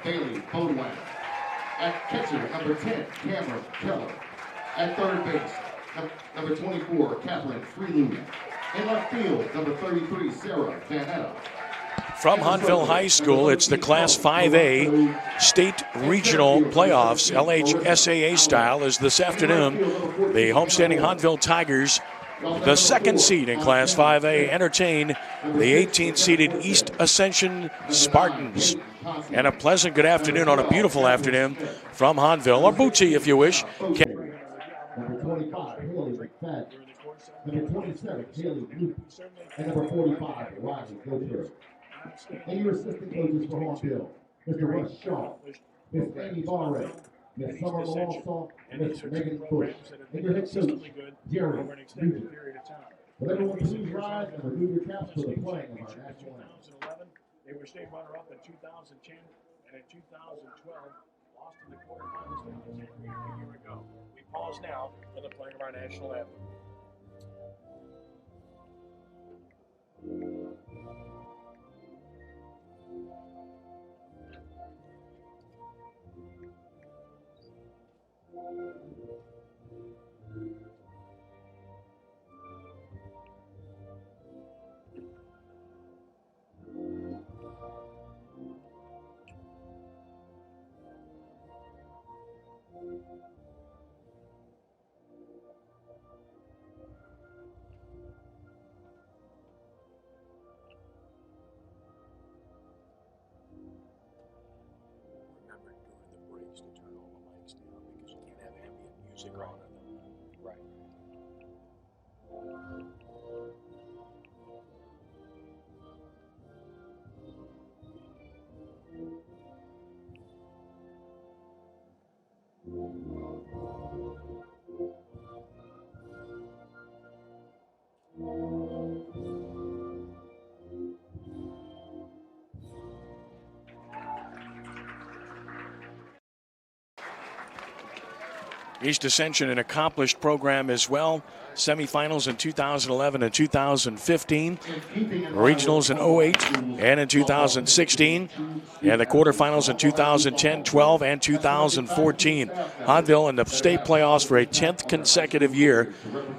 Bailey Bodwin. At catcher, number 10, Cameron Keller. At third base, number 24, Kathleen Freeland. In left field, number 33, Sarah Vanetta. From Hahnville High School, it's the Class 5A State Regional Playoffs, LHSAA style, as this afternoon the homestanding Hahnville Tigers, the second seed in Class 5A, entertain the 18th-seeded East Ascension Spartans. And a pleasant good afternoon on a beautiful afternoon from Hahnville, or Bootsy if you wish. Number 25, Haley McFadden. Number 27, Haley Luke. And number 45, Rodney Gilbert. And your assistant coaches for Hahnville, Mr. Russ Shaw, Miss Amy Barre, Miss Summer Longsaw, and Miss Megan Bush. And your head coach, Jerry Nugent. Will everyone please rise and remove your caps for the playing of our national anthem. They were state runner-up in 2010 and in 2012, lost in the quarterfinals a year ago. We pause now for the playing of our national anthem. Remember during the breaks to turn all the lights down because you can't have ambient music on in them. Right. East Ascension, an accomplished program as well. Semifinals in 2011 and 2015. Regionals in 08 and in 2016. And the quarterfinals in 2010, 12, and 2014. Hahnville in the state playoffs for a 10th consecutive year.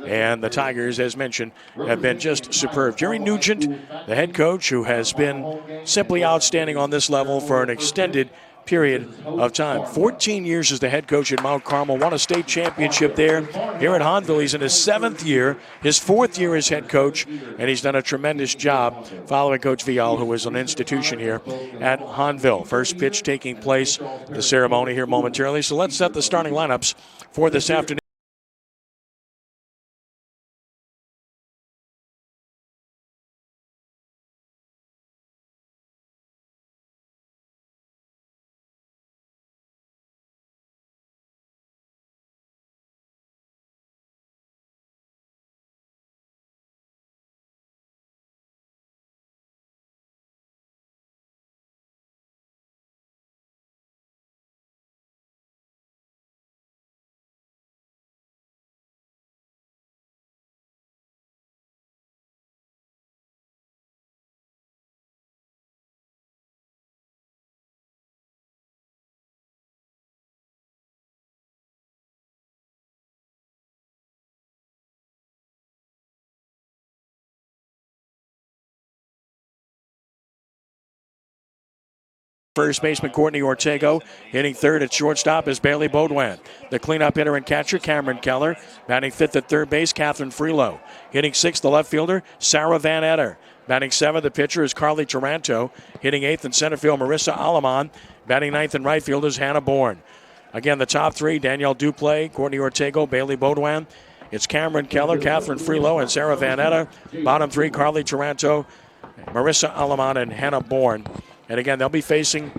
And the Tigers, as mentioned, have been just superb. Jerry Nugent, the head coach, who has been simply outstanding on this level for an extended period of time. 14 years as the head coach at Mount Carmel, won a state championship there. Here at Hahnville, he's in his 7th year, his 4th year as head coach, and he's done a tremendous job following Coach Vial, who is an institution here at Hahnville. First pitch taking place, the ceremony here momentarily. So let's set the starting lineups for this afternoon. First baseman Courtney Ortego. Hitting third at shortstop is Bailey Bodwan. The cleanup hitter and catcher Cameron Keller. Batting fifth at third base, Catherine Freelow. Hitting sixth, the left fielder Sarah Van Etter. Batting seventh, the pitcher is Carly Taranto. Hitting eighth in center field, Marissa Aleman. Batting ninth in right field is Hannah Bourne. Again, the top three, Danielle Duplay, Courtney Ortego, Bailey Bodwan. It's Cameron Keller, Catherine Freelow, and Sarah Van Etter. Bottom three, Carly Taranto, Marissa Aleman, and Hannah Bourne. And again, they'll be facing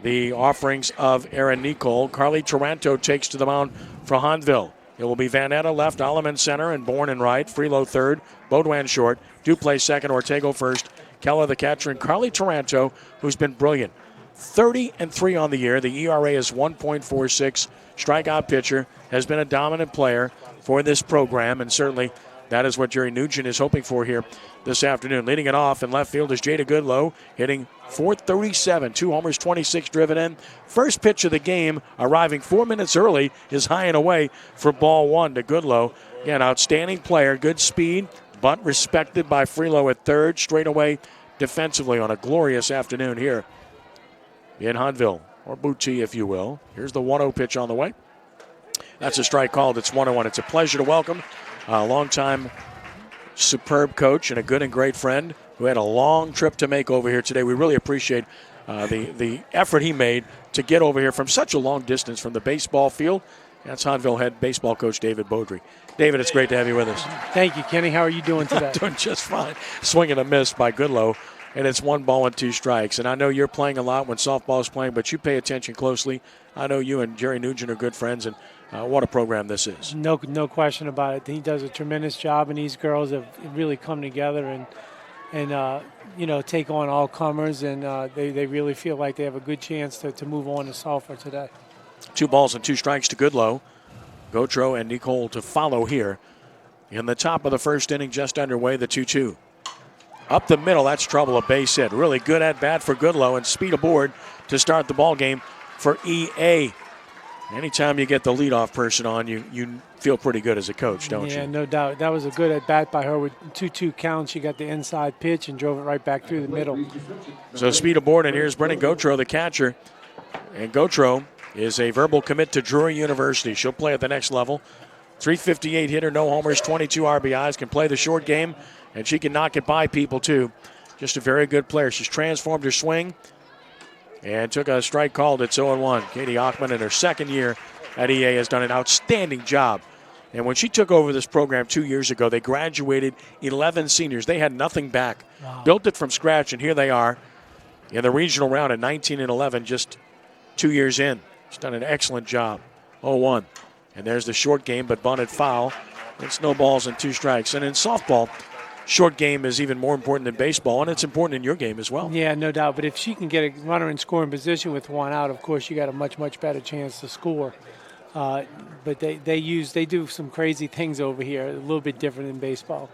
the offerings of Erin Nicole. Carly Taranto takes to the mound for Hahnville. It will be Van Etta left, Aleman center, and Bourne in right. Freelow third, Bodwan short. Duplay second, Ortego first. Keller the catcher, and Carly Taranto, who's been brilliant. 30-3 on the year. The ERA is 1.46. Strikeout pitcher, has been a dominant player for this program, and certainly that is what Jerry Nugent is hoping for here this afternoon. Leading it off in left field is Jada Goodlow, hitting .437, 2 homers, 26 driven in. First pitch of the game, arriving 4 minutes early, is high and away for ball one to Goodlow. Again, outstanding player, good speed, but respected by Freelow at third, straight away defensively on a glorious afternoon here in Hahnville, or Booty, if you will. Here's the 1-0 pitch on the way. That's a strike called. It's 1-1. It's a pleasure to welcome a longtime superb coach and a good and great friend who had a long trip to make over here today. We really appreciate the effort he made to get over here from such a long distance from the baseball field. That's Hahnville head baseball coach David Beaudry. David, it's great to have you with us. Thank you, Kenny. How are you doing today? Doing just fine. Swing and a miss by Goodlow, and it's 1 ball and 2 strikes. And I know you're playing a lot when softball is playing, but you pay attention closely. I know you and Jerry Nugent are good friends, and what a program this is. No question about it. He does a tremendous job, and these girls have really come together and take on all comers, and they really feel like they have a good chance to move on to softball today. 2 balls and 2 strikes to Goodlow. Gautreau and Nicole to follow here. In the top of the first inning, just underway, the 2-2. Up the middle, that's trouble, a base hit. Really good at bat for Goodlow, and speed aboard to start the ball game for EA. Anytime you get the leadoff person on, you feel pretty good as a coach, don't you? Yeah, no doubt. That was a good at-bat by her with 2-2 count. She got the inside pitch and drove it right back through the middle. So speed aboard, and here's Brennan Gautreau, the catcher. And Gautreau is a verbal commit to Drury University. She'll play at the next level. .358 hitter, no homers, 22 RBIs, can play the short game, and she can knock it by people, too. Just a very good player. She's transformed her swing and took a strike called. It's 0-1. Katie Ockman, in her second year at EA, has done an outstanding job. And when she took over this program 2 years ago, they graduated 11 seniors. They had nothing back. Wow. Built it from scratch, and here they are in the regional round at 19-11, just 2 years in. She's done an excellent job. 0-1. And there's the short game, but bunted foul. It's no balls and 2 strikes. And in softball, short game is even more important than baseball, and it's important in your game as well. Yeah, no doubt. But if she can get a runner in scoring position with 1 out, of course, you got a much better chance to score. But they do some crazy things over here, a little bit different than baseball.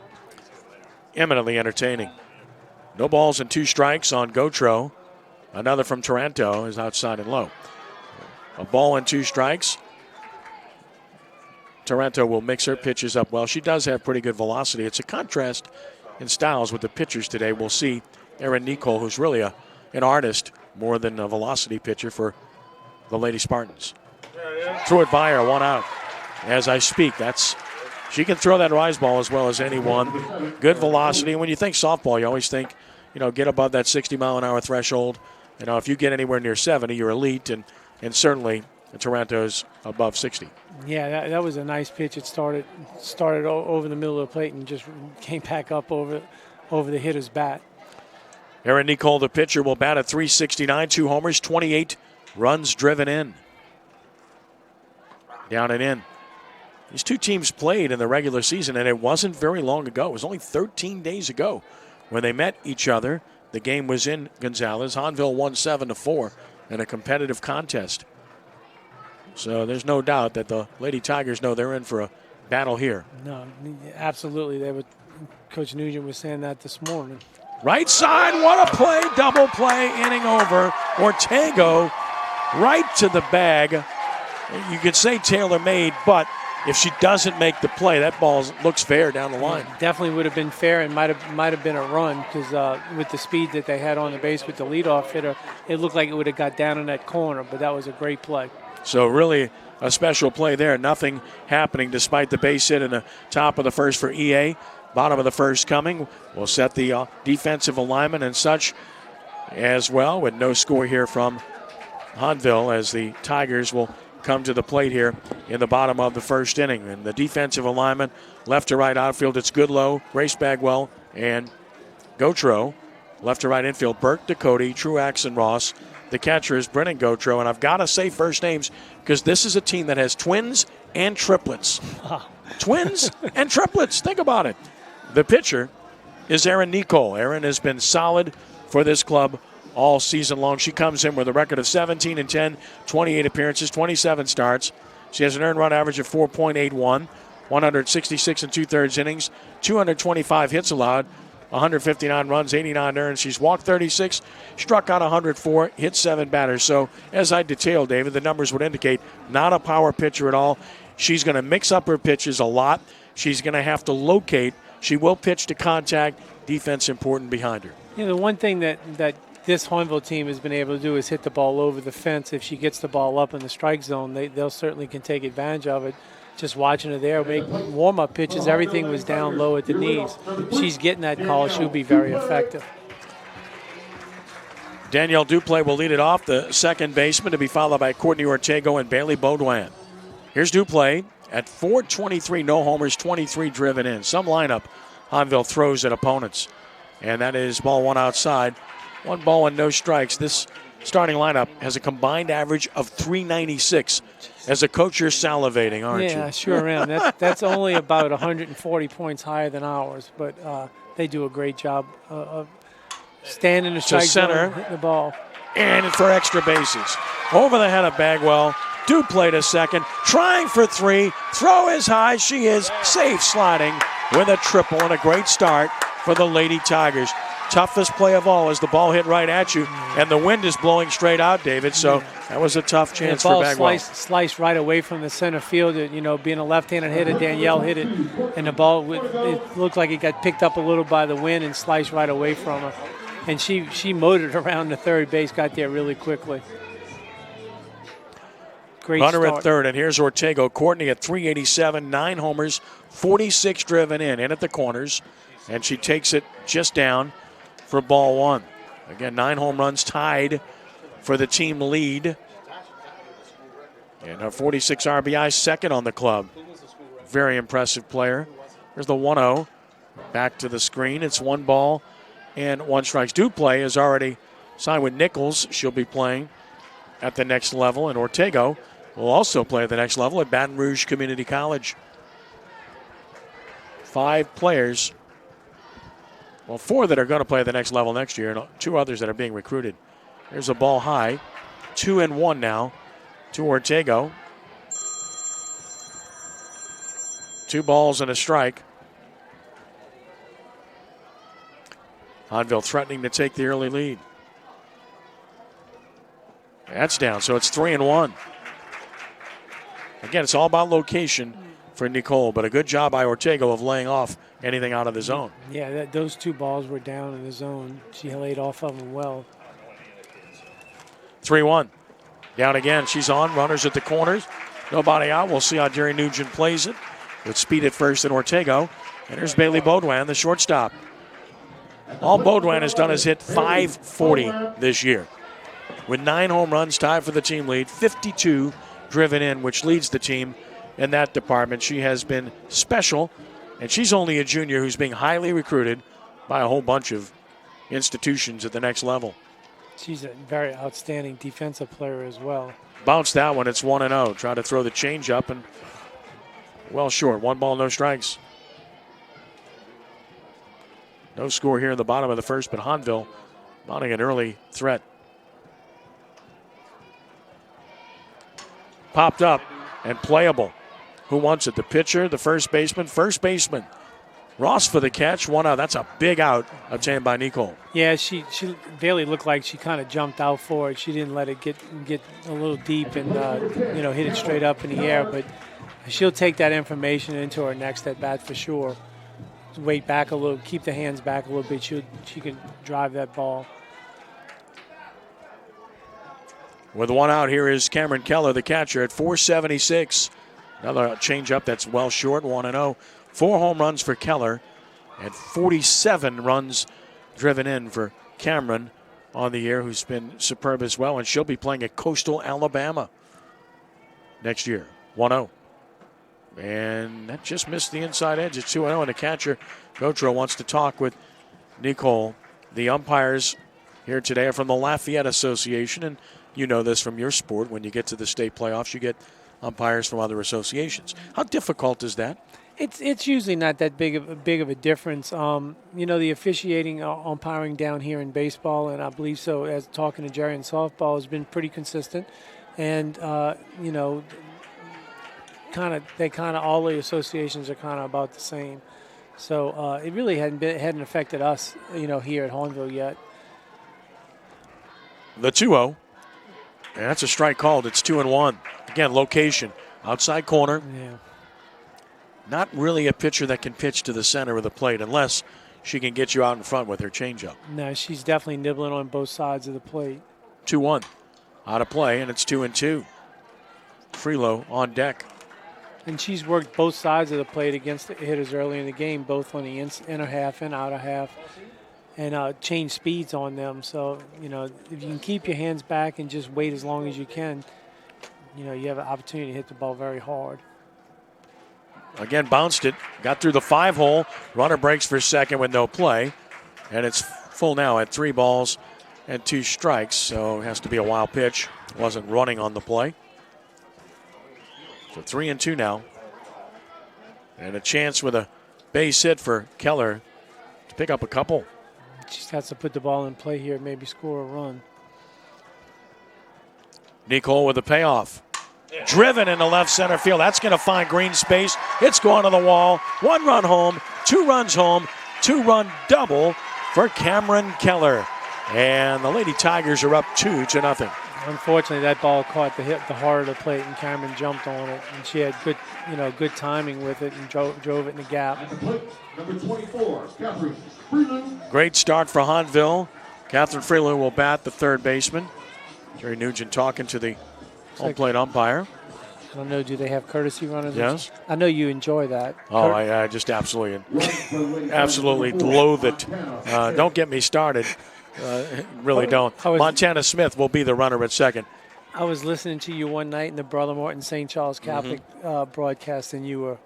Eminently entertaining. No balls and 2 strikes on Gautreau. Another from Taranto is outside and low. A ball and 2 strikes. Taranto will mix her pitches up well. She does have pretty good velocity. It's a contrast in styles with the pitchers today. We'll see Erin Nicole, who's really an artist more than a velocity pitcher for the Lady Spartans. Threw it by her, 1 out. As I speak, she can throw that rise ball as well as anyone. Good velocity. And when you think softball, you always think, get above that 60-mile-an-hour threshold. If you get anywhere near 70, you're elite, and certainly Taranto's above 60. Yeah, that was a nice pitch. It started over the middle of the plate and just came back up over the hitter's bat. Erin Nicole, the pitcher, will bat at .369, 2 homers, 28 runs driven in. Down and in. These 2 teams played in the regular season, and it wasn't very long ago. It was only 13 days ago when they met each other. The game was in Gonzales. Hahnville won 7-4 in a competitive contest. So there's no doubt that the Lady Tigers know they're in for a battle here. No, absolutely. Coach Nugent was saying that this morning. Right side, what a play, double play, inning over. Ortego right to the bag. You could say tailor-made, but if she doesn't make the play, that ball looks fair down the line. Yeah, definitely would have been fair and might have been a run because with the speed that they had on the base with the leadoff hitter, it looked like it would have got down in that corner, but that was a great play. So really a special play there. Nothing happening despite the base hit in the top of the first for EA. Bottom of the first coming. We'll set the defensive alignment and such as well, with no score here from Hahnville as the Tigers will come to the plate here in the bottom of the first inning. And the defensive alignment, left to right outfield, it's Goodlow, Grace Bagwell, and Gautreau. Left to right infield, Burke, Ducote, Truax, and Ross. The catcher is Brennan Gautreau, and I've got to say first names because this is a team that has twins and triplets. Twins and triplets. Think about it. The pitcher is Erin Nicole. Erin has been solid for this club all season long. She comes in with a record of 17-10, 28 appearances, 27 starts. She has an earned run average of 4.81. 166 and 2/3 innings, 225 hits allowed, 159 runs, 89 earned. She's walked 36, struck out 104, hit 7 batters. So, as I detailed, David, the numbers would indicate not a power pitcher at all. She's going to mix up her pitches a lot. She's going to have to locate. She will pitch to contact. Defense important behind her. The one thing that this Hahnville team has been able to do is hit the ball over the fence. If she gets the ball up in the strike zone, they'll certainly can take advantage of it. Just watching her there, make warm-up pitches, everything was down low at the knees. She's getting that call. She'll be very effective. Danielle Duplay will lead it off, the second baseman, to be followed by Courtney Ortego and Bailey Baudouin. Here's Duplay at .423, no homers, 23 driven in. Some lineup Hahnville throws at opponents. And that is ball one outside. 1 ball and no strikes. This starting lineup has a combined average of .396. As a coach, you're salivating, aren't you? Yeah, sure am. That's only about 140 points higher than ours, but they do a great job of standing in the strike zone, hitting the ball. And for extra bases. Over the head of Bagwell. Duplay to second, trying for 3. Throw is high. She is safe sliding with a triple and a great start for the Lady Tigers. Toughest play of all as the ball hit right at you, and the wind is blowing straight out, David, so that was a tough chance for Bagwell. Sliced right away from the center field. Being a left-handed hitter, Danielle hit it, and the ball, it looked like it got picked up a little by the wind and sliced right away from her. And she motored around the third base, got there really quickly. Great runner start. at third, and here's Ortego. Courtney at .387, 9 homers, 46 driven in at the corners, and she takes it just down for ball 1. Again, 9 home runs tied for the team lead. And her 46 RBI, second on the club. Very impressive player. Here's the 1-0. Back to the screen. It's 1 ball and 1 strike. Duplay is already signed with Nichols. She'll be playing at the next level. And Ortego will also play at the next level at Baton Rouge Community College. 5 players. Well, 4 that are going to play at the next level next year, and 2 others that are being recruited. There's a ball high. 2-1 now to Ortego. 2 balls and a strike. Hahnville threatening to take the early lead. That's down, so it's 3-1. Again, it's all about location for Nicole, but a good job by Ortego of laying off anything out of the zone. Yeah, those 2 balls were down in the zone. She laid off of them well. 3-1. Down again. She's on. Runners at the corners. Nobody out. We'll see how Jerry Nugent plays it. With speed at first and Ortego. And there's Bailey Baudouin, the shortstop. All Baudouin has done is hit .540 this year. With 9 home runs, tied for the team lead. 52 driven in, which leads the team in that department. She has been special, and she's only a junior who's being highly recruited by a whole bunch of institutions at the next level. She's a very outstanding defensive player as well. Bounced that one. It's 1-0. Trying to throw the changeup and well short. 1 ball, no strikes. No score here in the bottom of the first, but Hahnville mounting an early threat. Popped up and playable. Who wants it? The pitcher, the first baseman. First baseman. Ross for the catch. 1 out. That's a big out obtained by Nicole. Yeah, Bailey looked like she kind of jumped out for it. She didn't let it get a little deep and hit it straight up in the air. But she'll take that information into her next at bat for sure. Wait back a little, keep the hands back a little bit. She can drive that ball. With 1 out, here is Cameron Keller, the catcher, at .476. Another changeup that's well short, 1-0. 4 home runs for Keller and 47 runs driven in for Cameron on the year, who's been superb as well. And she'll be playing at Coastal Alabama next year. 1-0. And that just missed the inside edge. It's 2-0, and the catcher, Gotro, wants to talk with Nicole. The umpires here today are from the Lafayette Association, and you know this from your sport. When you get to the state playoffs, you get umpires from other associations. How difficult is that? It's usually not that big of a difference. The officiating, umpiring down here in baseball, and I believe so, as talking to Jerry in softball, has been pretty consistent. And, all the associations are kind of about the same. So it really hadn't affected us, here at Hahnville yet. The 2-0. And that's a strike called. It's 2-1. Again, location. Outside corner. Yeah. Not really a pitcher that can pitch to the center of the plate unless she can get you out in front with her changeup. No, she's definitely nibbling on both sides of the plate. 2-1. Out of play, and it's 2-2. Freelow on deck. And she's worked both sides of the plate against the hitters early in the game, both on the inner half and outer half, and change speeds on them. So, if you can keep your hands back and just wait as long as you can, you have an opportunity to hit the ball very hard. Again, bounced it, got through the 5-hole. Runner breaks for second with no play. And it's full now at 3 balls and 2 strikes. So it has to be a wild pitch. Wasn't running on the play. So 3-2 now. And a chance with a base hit for Keller to pick up a couple. Just has to put the ball in play here, maybe score a run. Nicole with a payoff. Driven into left center field. That's going to find green space. It's going to the wall. 1 run home, 2 runs home, 2-run double for Cameron Keller. And the Lady Tigers are up 2-0. Unfortunately, that ball caught the heart of the plate, and Cameron jumped on it. And she had good timing with it and drove it in the gap. At the plate, number 24, Catherine Freeland. Great start for Hahnville. Catherine Freeland will bat, the third baseman. Jerry Nugent talking to the home plate umpire. I don't know, do they have courtesy runners? Yes. I know you enjoy that. Oh, I just absolutely loathe it. Don't get me started. Really don't. Montana Smith will be the runner at second. I was listening to you one night in the Brother Martin St. Charles Catholic broadcast, and you were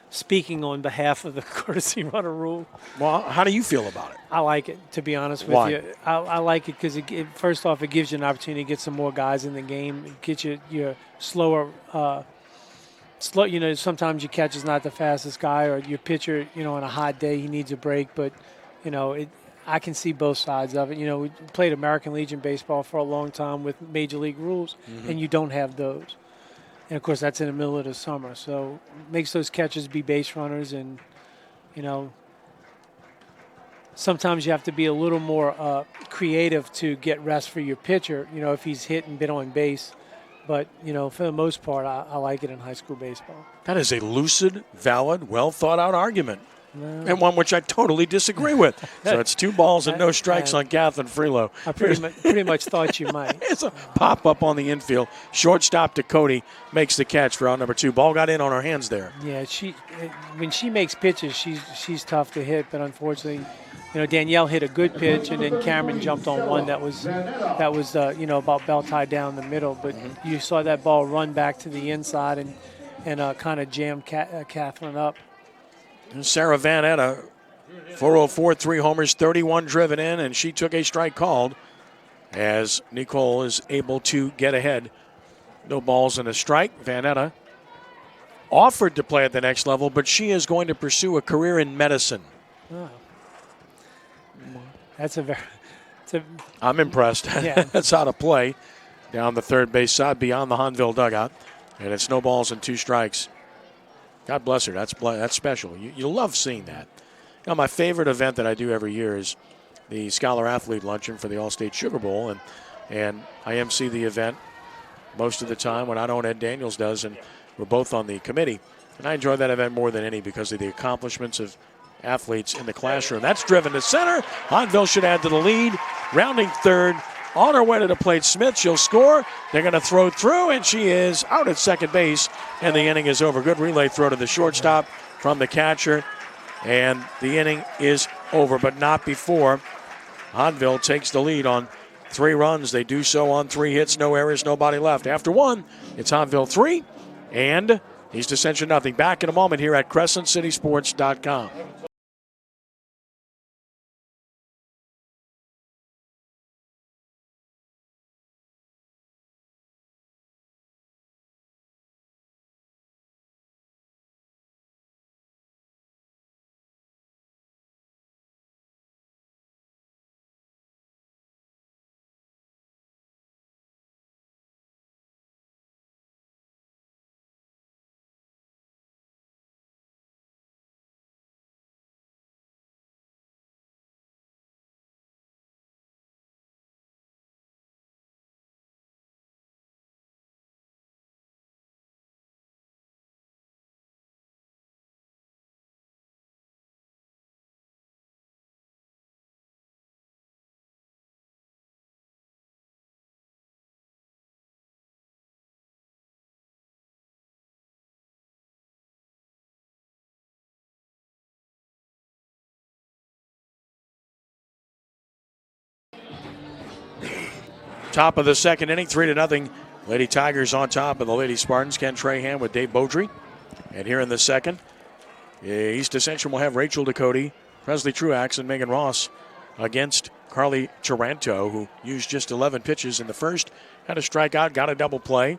speaking on behalf of the courtesy runner rule. Well, how do you feel about it? I like it, to be honest with you. I like it because, first off, it gives you an opportunity to get some more guys in the game. It gets you your slower, sometimes your catch is not the fastest guy, or your pitcher, on a hot day, he needs a break. But, I can see both sides of it. We played American Legion baseball for a long time with major league rules, and you don't have those. And, of course, that's in the middle of the summer. So it makes those catchers be base runners. And, sometimes you have to be a little more creative to get rest for your pitcher, if he's hit and been on base. But, for the most part, I like it in high school baseball. That is a lucid, valid, well-thought-out argument. And one which I totally disagree with. So it's 2 balls and no strikes on Catherine Freelow. I pretty much thought you might. It's a pop-up on the infield. Shortstop to Cody makes the catch for out number 2. Ball got in on her hands there. Yeah, when she makes pitches, she's tough to hit. But unfortunately, Danielle hit a good pitch, and then Cameron jumped on one that was about bell tied down the middle. But you saw that ball run back to the inside and kind of jam Catherine up. Sarah Vanetta, 404, 3 homers, 31 driven in, and she took a strike called as Nicole is able to get ahead. No balls and a strike. Vanetta offered to play at the next level, but she is going to pursue a career in medicine. Oh. I'm impressed. Yeah. That's out of play down the third base side beyond the Hahnville dugout, and it's no balls and 2 strikes. God bless her. That's special. You love seeing that. My favorite event that I do every year is the Scholar Athlete Luncheon for the All-State Sugar Bowl, and I MC the event most of the time when I don't. Ed Daniels does, and we're both on the committee. And I enjoy that event more than any because of the accomplishments of athletes in the classroom. That's driven to center. Hahnville should add to the lead. Rounding third. On her way to the plate, Smith, she'll score. They're going to throw through, and she is out at second base, and the inning is over. Good relay throw to the shortstop from the catcher, and the inning is over, but not before Hahnville takes the lead on 3 runs. They do so on 3 hits, no errors, nobody left. After 1, it's Hahnville 3, and East Ascension nothing. Back in a moment here at CrescentCitySports.com. Top of the second inning, 3-0. Lady Tigers on top of the Lady Spartans. Ken Trahan with Dave Beaudry. And here in the second, East Ascension will have Rachel Ducote, Presley Truax, and Megan Ross against Carly Taranto, who used just 11 pitches in the first. Had a strikeout, got a double play,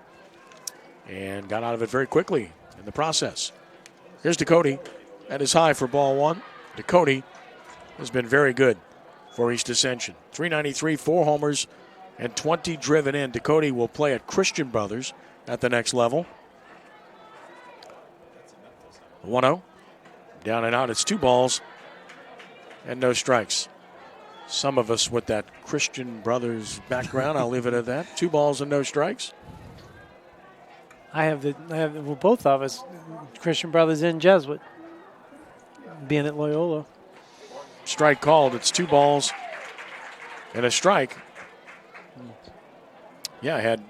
and got out of it very quickly in the process. Here's Ducote. That is high for ball one. Ducote has been very good for East Ascension. .393, 4 homers, and 20 driven in. Ducote will play at Christian Brothers at the next level. 1-0. Down and out. It's 2 balls and no strikes. Some of us with that Christian Brothers background, I'll leave it at that. 2 balls and no strikes. Well, both of us, Christian Brothers and Jesuit, being at Loyola. Strike called. It's 2 balls and a strike. Yeah, I had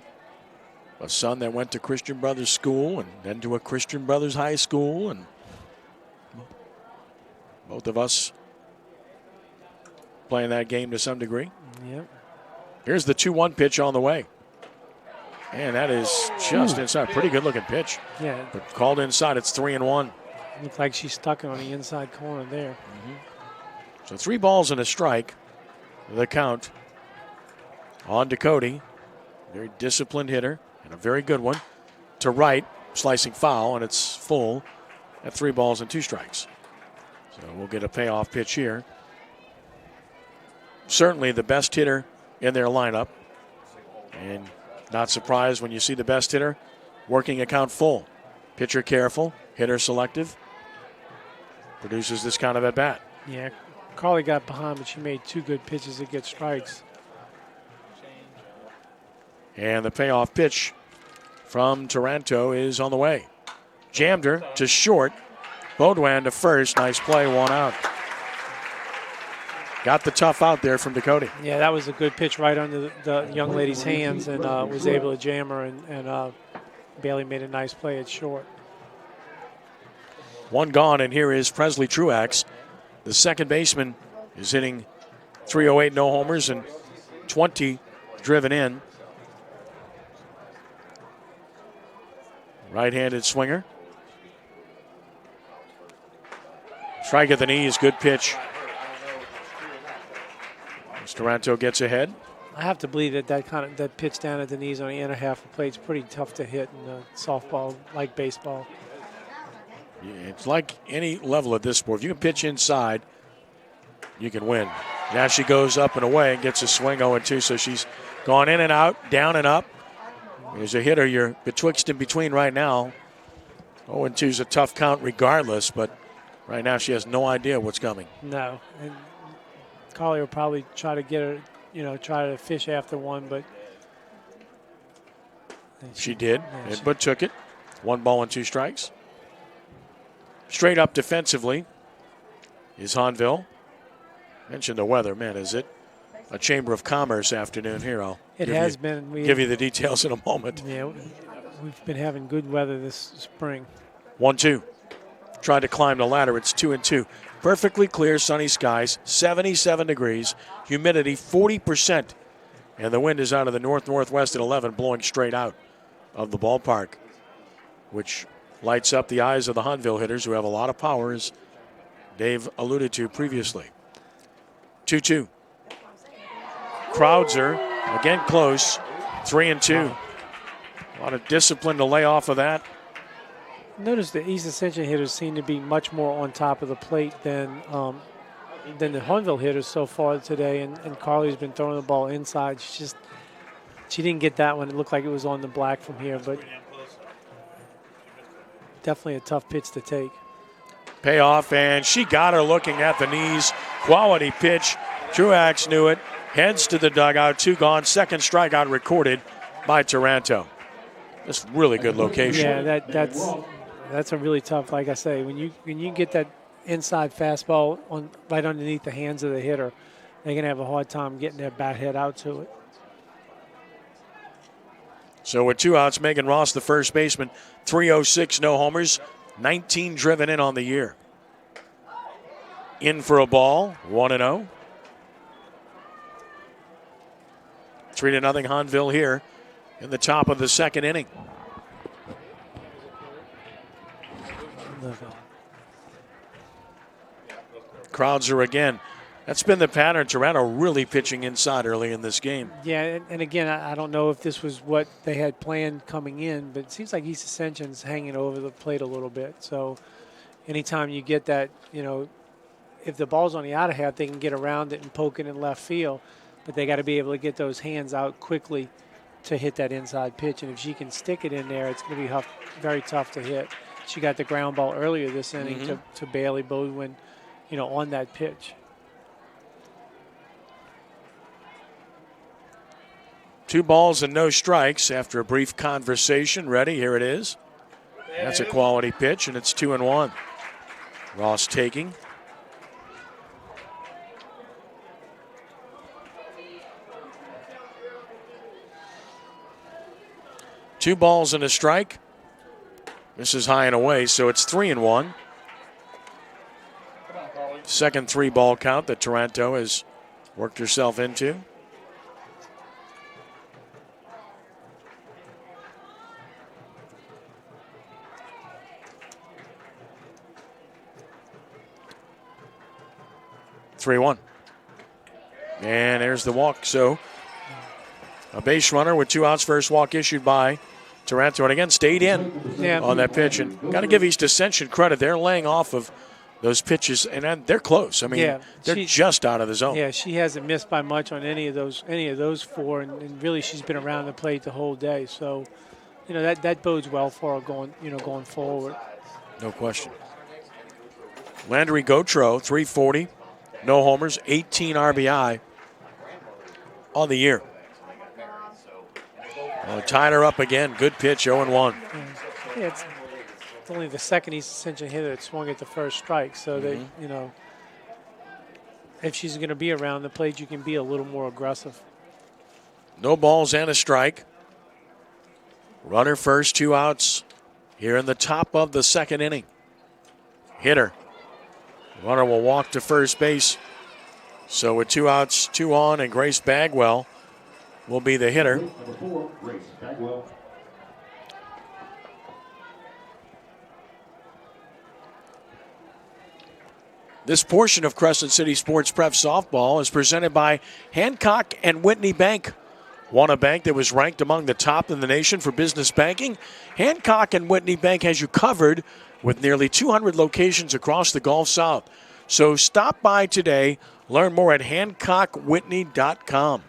a son that went to Christian Brothers School and then to a Christian Brothers High School, and both of us playing that game to some degree. Yep. Here's the 2-1 pitch on the way. And that is just inside. Pretty good looking pitch. Yeah. But called inside. It's 3-1. Looks like she's stuck it on the inside corner there. Mm-hmm. So 3 balls and a strike. The count on Ducote. Very disciplined hitter and a very good one. To right, slicing foul, and it's full at 3 balls and 2 strikes. So we'll get a payoff pitch here. Certainly the best hitter in their lineup. And not surprised when you see the best hitter working a count full. Pitcher careful, hitter selective. Produces this kind of at bat. Yeah, Carly got behind, but she made 2 good pitches to get strikes. And the payoff pitch from Taranto is on the way. Jammed her to short. Baudouin to first. Nice play, 1 out. Got the tough out there from Ducote. Yeah, that was a good pitch right under the young lady's hands, and was able to jam her, and Bailey made a nice play at short. 1 gone, and here is Presley Truax. The second baseman is hitting .308, no homers, and 20 driven in. Right-handed swinger. Strike at the knees, good pitch. Taranto gets ahead. I have to believe that pitch down at the knees on the inner half of the plate is pretty tough to hit in softball, like baseball. Yeah, it's like any level at this sport. If you can pitch inside, you can win. Now she goes up and away and gets a swing 0-2, so she's gone in and out, down and up. As a hitter, you're betwixt and between right now. 0-2 is a tough count regardless, but right now she has no idea what's coming. No. And Carly will probably try to get her, try to fish after one, but she did, but took it. 1 ball and 2 strikes. Straight up defensively is Hahnville. Mentioned the weather, man. Is it a Chamber of Commerce afternoon here? It has been. Give you the details in a moment. Yeah, we've been having good weather this spring. 1-2. Tried to climb the ladder. It's 2-2. Perfectly clear, sunny skies, 77 degrees, humidity 40%, and the wind is out of the north-northwest at 11, blowing straight out of the ballpark, which lights up the eyes of the Hahnville hitters, who have a lot of power, as Dave alluded to previously. 2-2. Crowdser, again close, 3-2. A lot of discipline to lay off of that. Notice the East Ascension hitters seem to be much more on top of the plate than the Hahnville hitters so far today, and Carly's been throwing the ball inside. She didn't get that one. It looked like it was on the black from here, but definitely a tough pitch to take. Payoff, and she got her looking at the knees. Quality pitch. Truax knew it. Heads to the dugout. 2 gone. Second strikeout recorded by Taranto. That's really good location. Yeah, that's a really tough. Like I say, when you get that inside fastball right underneath the hands of the hitter, they're gonna have a hard time getting their bat head out to it. So with 2 outs, Megan Ross, the first baseman, .306, no homers, 19 driven in on the year. In for a ball, 1-0. 3-0 Hahnville here in the top of the second inning. Crowds are again. That's been the pattern. Toronto really pitching inside early in this game. Yeah, and again, I don't know if this was what they had planned coming in, but it seems like East Ascension's hanging over the plate a little bit. So anytime you get that, if the ball's on the outer half, they can get around it and poke it in left field, but they got to be able to get those hands out quickly to hit that inside pitch. And if she can stick it in there, it's going to be very tough to hit. She got the ground ball earlier this inning to Bailey Bodwin, on that pitch. 2 balls and no strikes after a brief conversation. Ready, here it is. That's a quality pitch, and it's 2-1. Ross taking. Two balls and a strike. This is high and away, so it's 3-1. Second 3-ball count that Toronto has worked herself into. And there's the walk. So a base runner with 2 outs, first walk issued by Toronto, and again stayed in on that pitch. And got to give East Ascension credit. They're laying off of those pitches, and they're close. I mean, they're just out of the zone. Yeah, she hasn't missed by much on any of those 4, and really she's been around the plate the whole day. So, that bodes well for her going forward. No question. Landry Gautreau, 340. No homers, 18 RBI on the year. Tied her up again. Good pitch, 0-1. Yeah, it's only the second East Ascension hitter that swung at the first strike. So they, if she's going to be around the plate, you can be a little more aggressive. No balls and a strike. Runner first, 2 outs here in the top of the second inning. Hitter. Runner will walk to first base. So with 2 outs, 2 on, and Grace Bagwell will be the hitter. Number 4, Grace Bagwell. This portion of Crescent City Sports Prep Softball is presented by Hancock and Whitney Bank. Want a bank that was ranked among the top in the nation for business banking? Hancock and Whitney Bank has you covered with nearly 200 locations across the Gulf South. So stop by today. Learn more at HancockWhitney.com.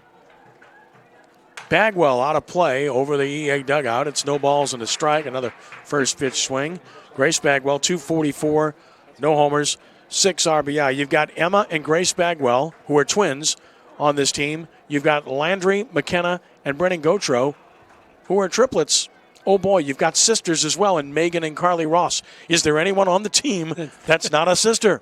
Bagwell out of play over the EA dugout. It's no balls and a strike. Another first pitch swing. Grace Bagwell, 244, no homers, 6 RBI. You've got Emma and Grace Bagwell, who are twins on this team. You've got Landry, McKenna, and Brennan Gautreau, who are triplets. Oh boy, you've got sisters as well, and Megan and Carly Ross. Is there anyone on the team that's not a sister?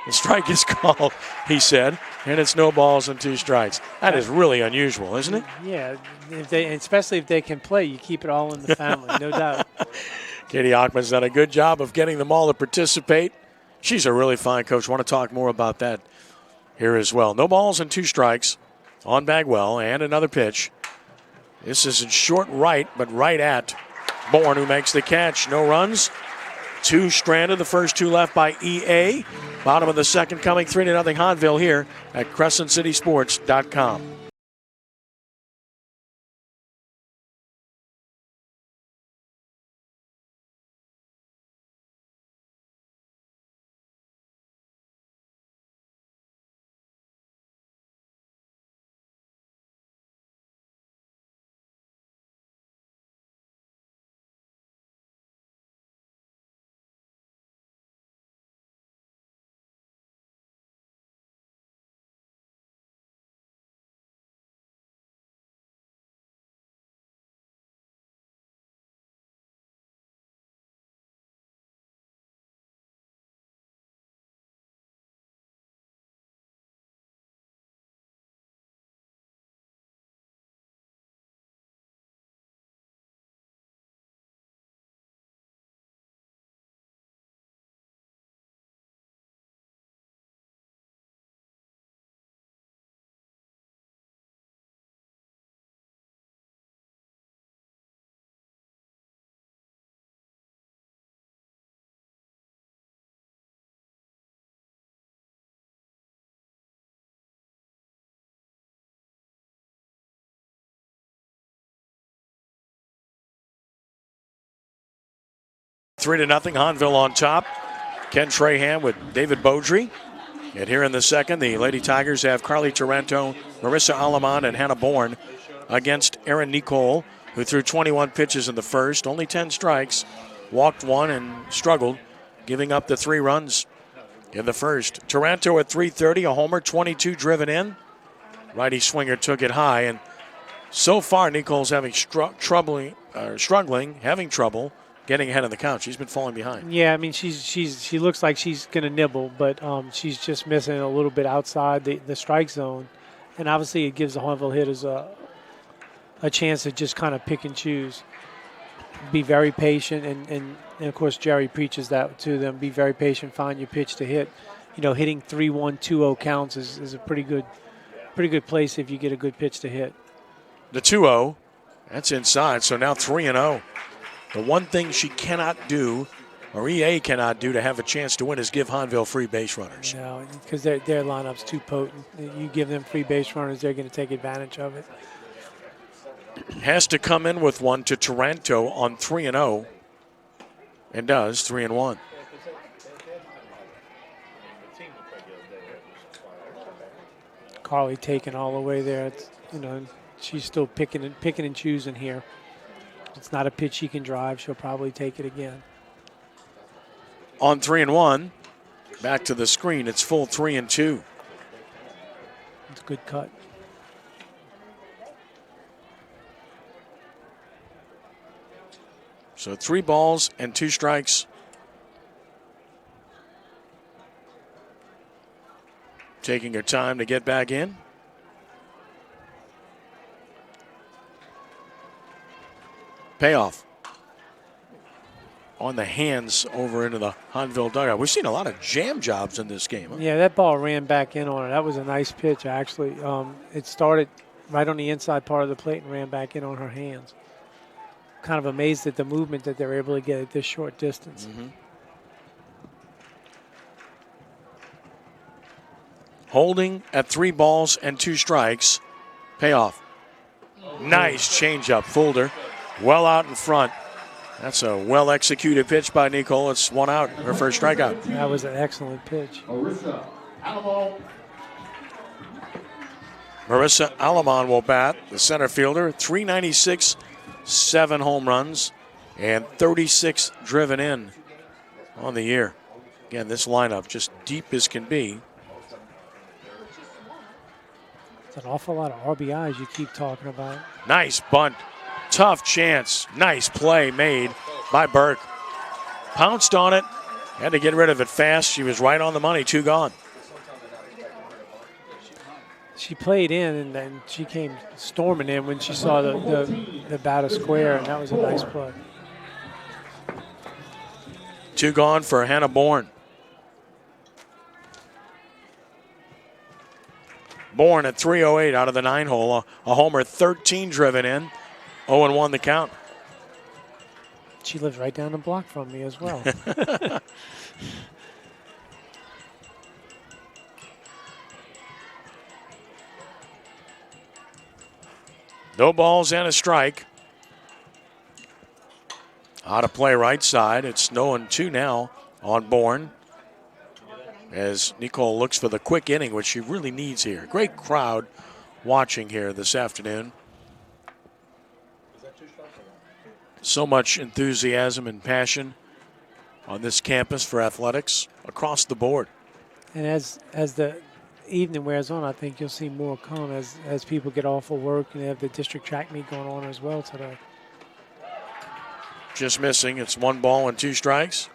The strike is called, he said, and it's no balls and 2 strikes. That is really unusual, isn't it? Yeah, especially if they can play, you keep it all in the family, no doubt. Katie Ockman's done a good job of getting them all to participate. She's a really fine coach. Want to talk more about that here as well. No balls and 2 strikes on Bagwell, and another pitch. This is in short right, but right at Bourne, who makes the catch. No runs. 2 stranded, the first 2 left by EA. Bottom of the second coming, 3-0 Hahnville here at CrescentCitySports.com. 3-0, Hahnville on top. Ken Trahan with David Beaudry. And here in the second, the Lady Tigers have Carly Taranto, Marissa Aleman, and Hannah Bourne against Erin Nicole, who threw 21 pitches in the first, only 10 strikes, walked one, and struggled, giving up the 3 runs in the first. Taranto at .330, a homer, 22 driven in. Righty swinger took it high, and so far Nicole's having struggling, having trouble getting ahead of the count. She's been falling behind. Yeah, I mean, she looks like she's going to nibble, but she's just missing a little bit outside the strike zone. And obviously it gives the Hahnville hitters a chance to just kind of pick and choose. Be very patient, and of course Jerry preaches that to them. Be very patient, find your pitch to hit. You know, hitting 3-1, 2-0 counts is a pretty good place if you get a good pitch to hit. The 2-0, that's inside, so now 3-0. The one thing she cannot do, or EA cannot do to have a chance to win, is give Hahnville free base runners. No, because their lineup's too potent. You give them free base runners, they're going to take advantage of it. Has to come in with one to Taranto on 3-0, and does 3-1. Carly taking all the way there. It's, you know, she's still picking and choosing here. It's not a pitch she can drive. She'll probably take it again. On 3-1, back to the screen. It's full 3-2. It's a good cut. So 3 balls and 2 strikes. Taking her time to get back in. Payoff on the hands over into the Hahnville dugout. We've seen a lot of jam jobs in this game. Huh? Yeah, that ball ran back in on her. That was a nice pitch, actually. It started right on the inside part of the plate and ran back in on her hands. Kind of amazed at the movement that they're able to get at this short distance. Mm-hmm. Holding at 3 balls and 2 strikes. Payoff. Nice changeup, fooled her. Well out in front. That's a well-executed pitch by Nicole. It's 1 out, her first strikeout. That was an excellent pitch. Marissa Aleman will bat, the center fielder. 396, 7 home runs, and 36 driven in on the year. Again, this lineup just deep as can be. It's an awful lot of RBIs you keep talking about. Nice bunt. Tough chance. Nice play made by Burke. Pounced on it. Had to get rid of it fast. She was right on the money. 2 gone. She played in, and then she came storming in when she saw the batter square, and that was a nice play. 2 gone for Hannah Bourne. Bourne at 308 out of the 9 hole. A homer, 13 driven in. 0-1 the count. She lives right down the block from me as well. No balls and a strike. Out of play right side. It's 0-2 now on Bourne, as Nicole looks for the quick inning, which she really needs here. Great crowd watching here this afternoon. So much enthusiasm and passion on this campus for athletics across the board. And as the evening wears on, I think you'll see more come as people get off of work, and they have the district track meet going on as well today. Just missing. It's 1 ball and 2 strikes.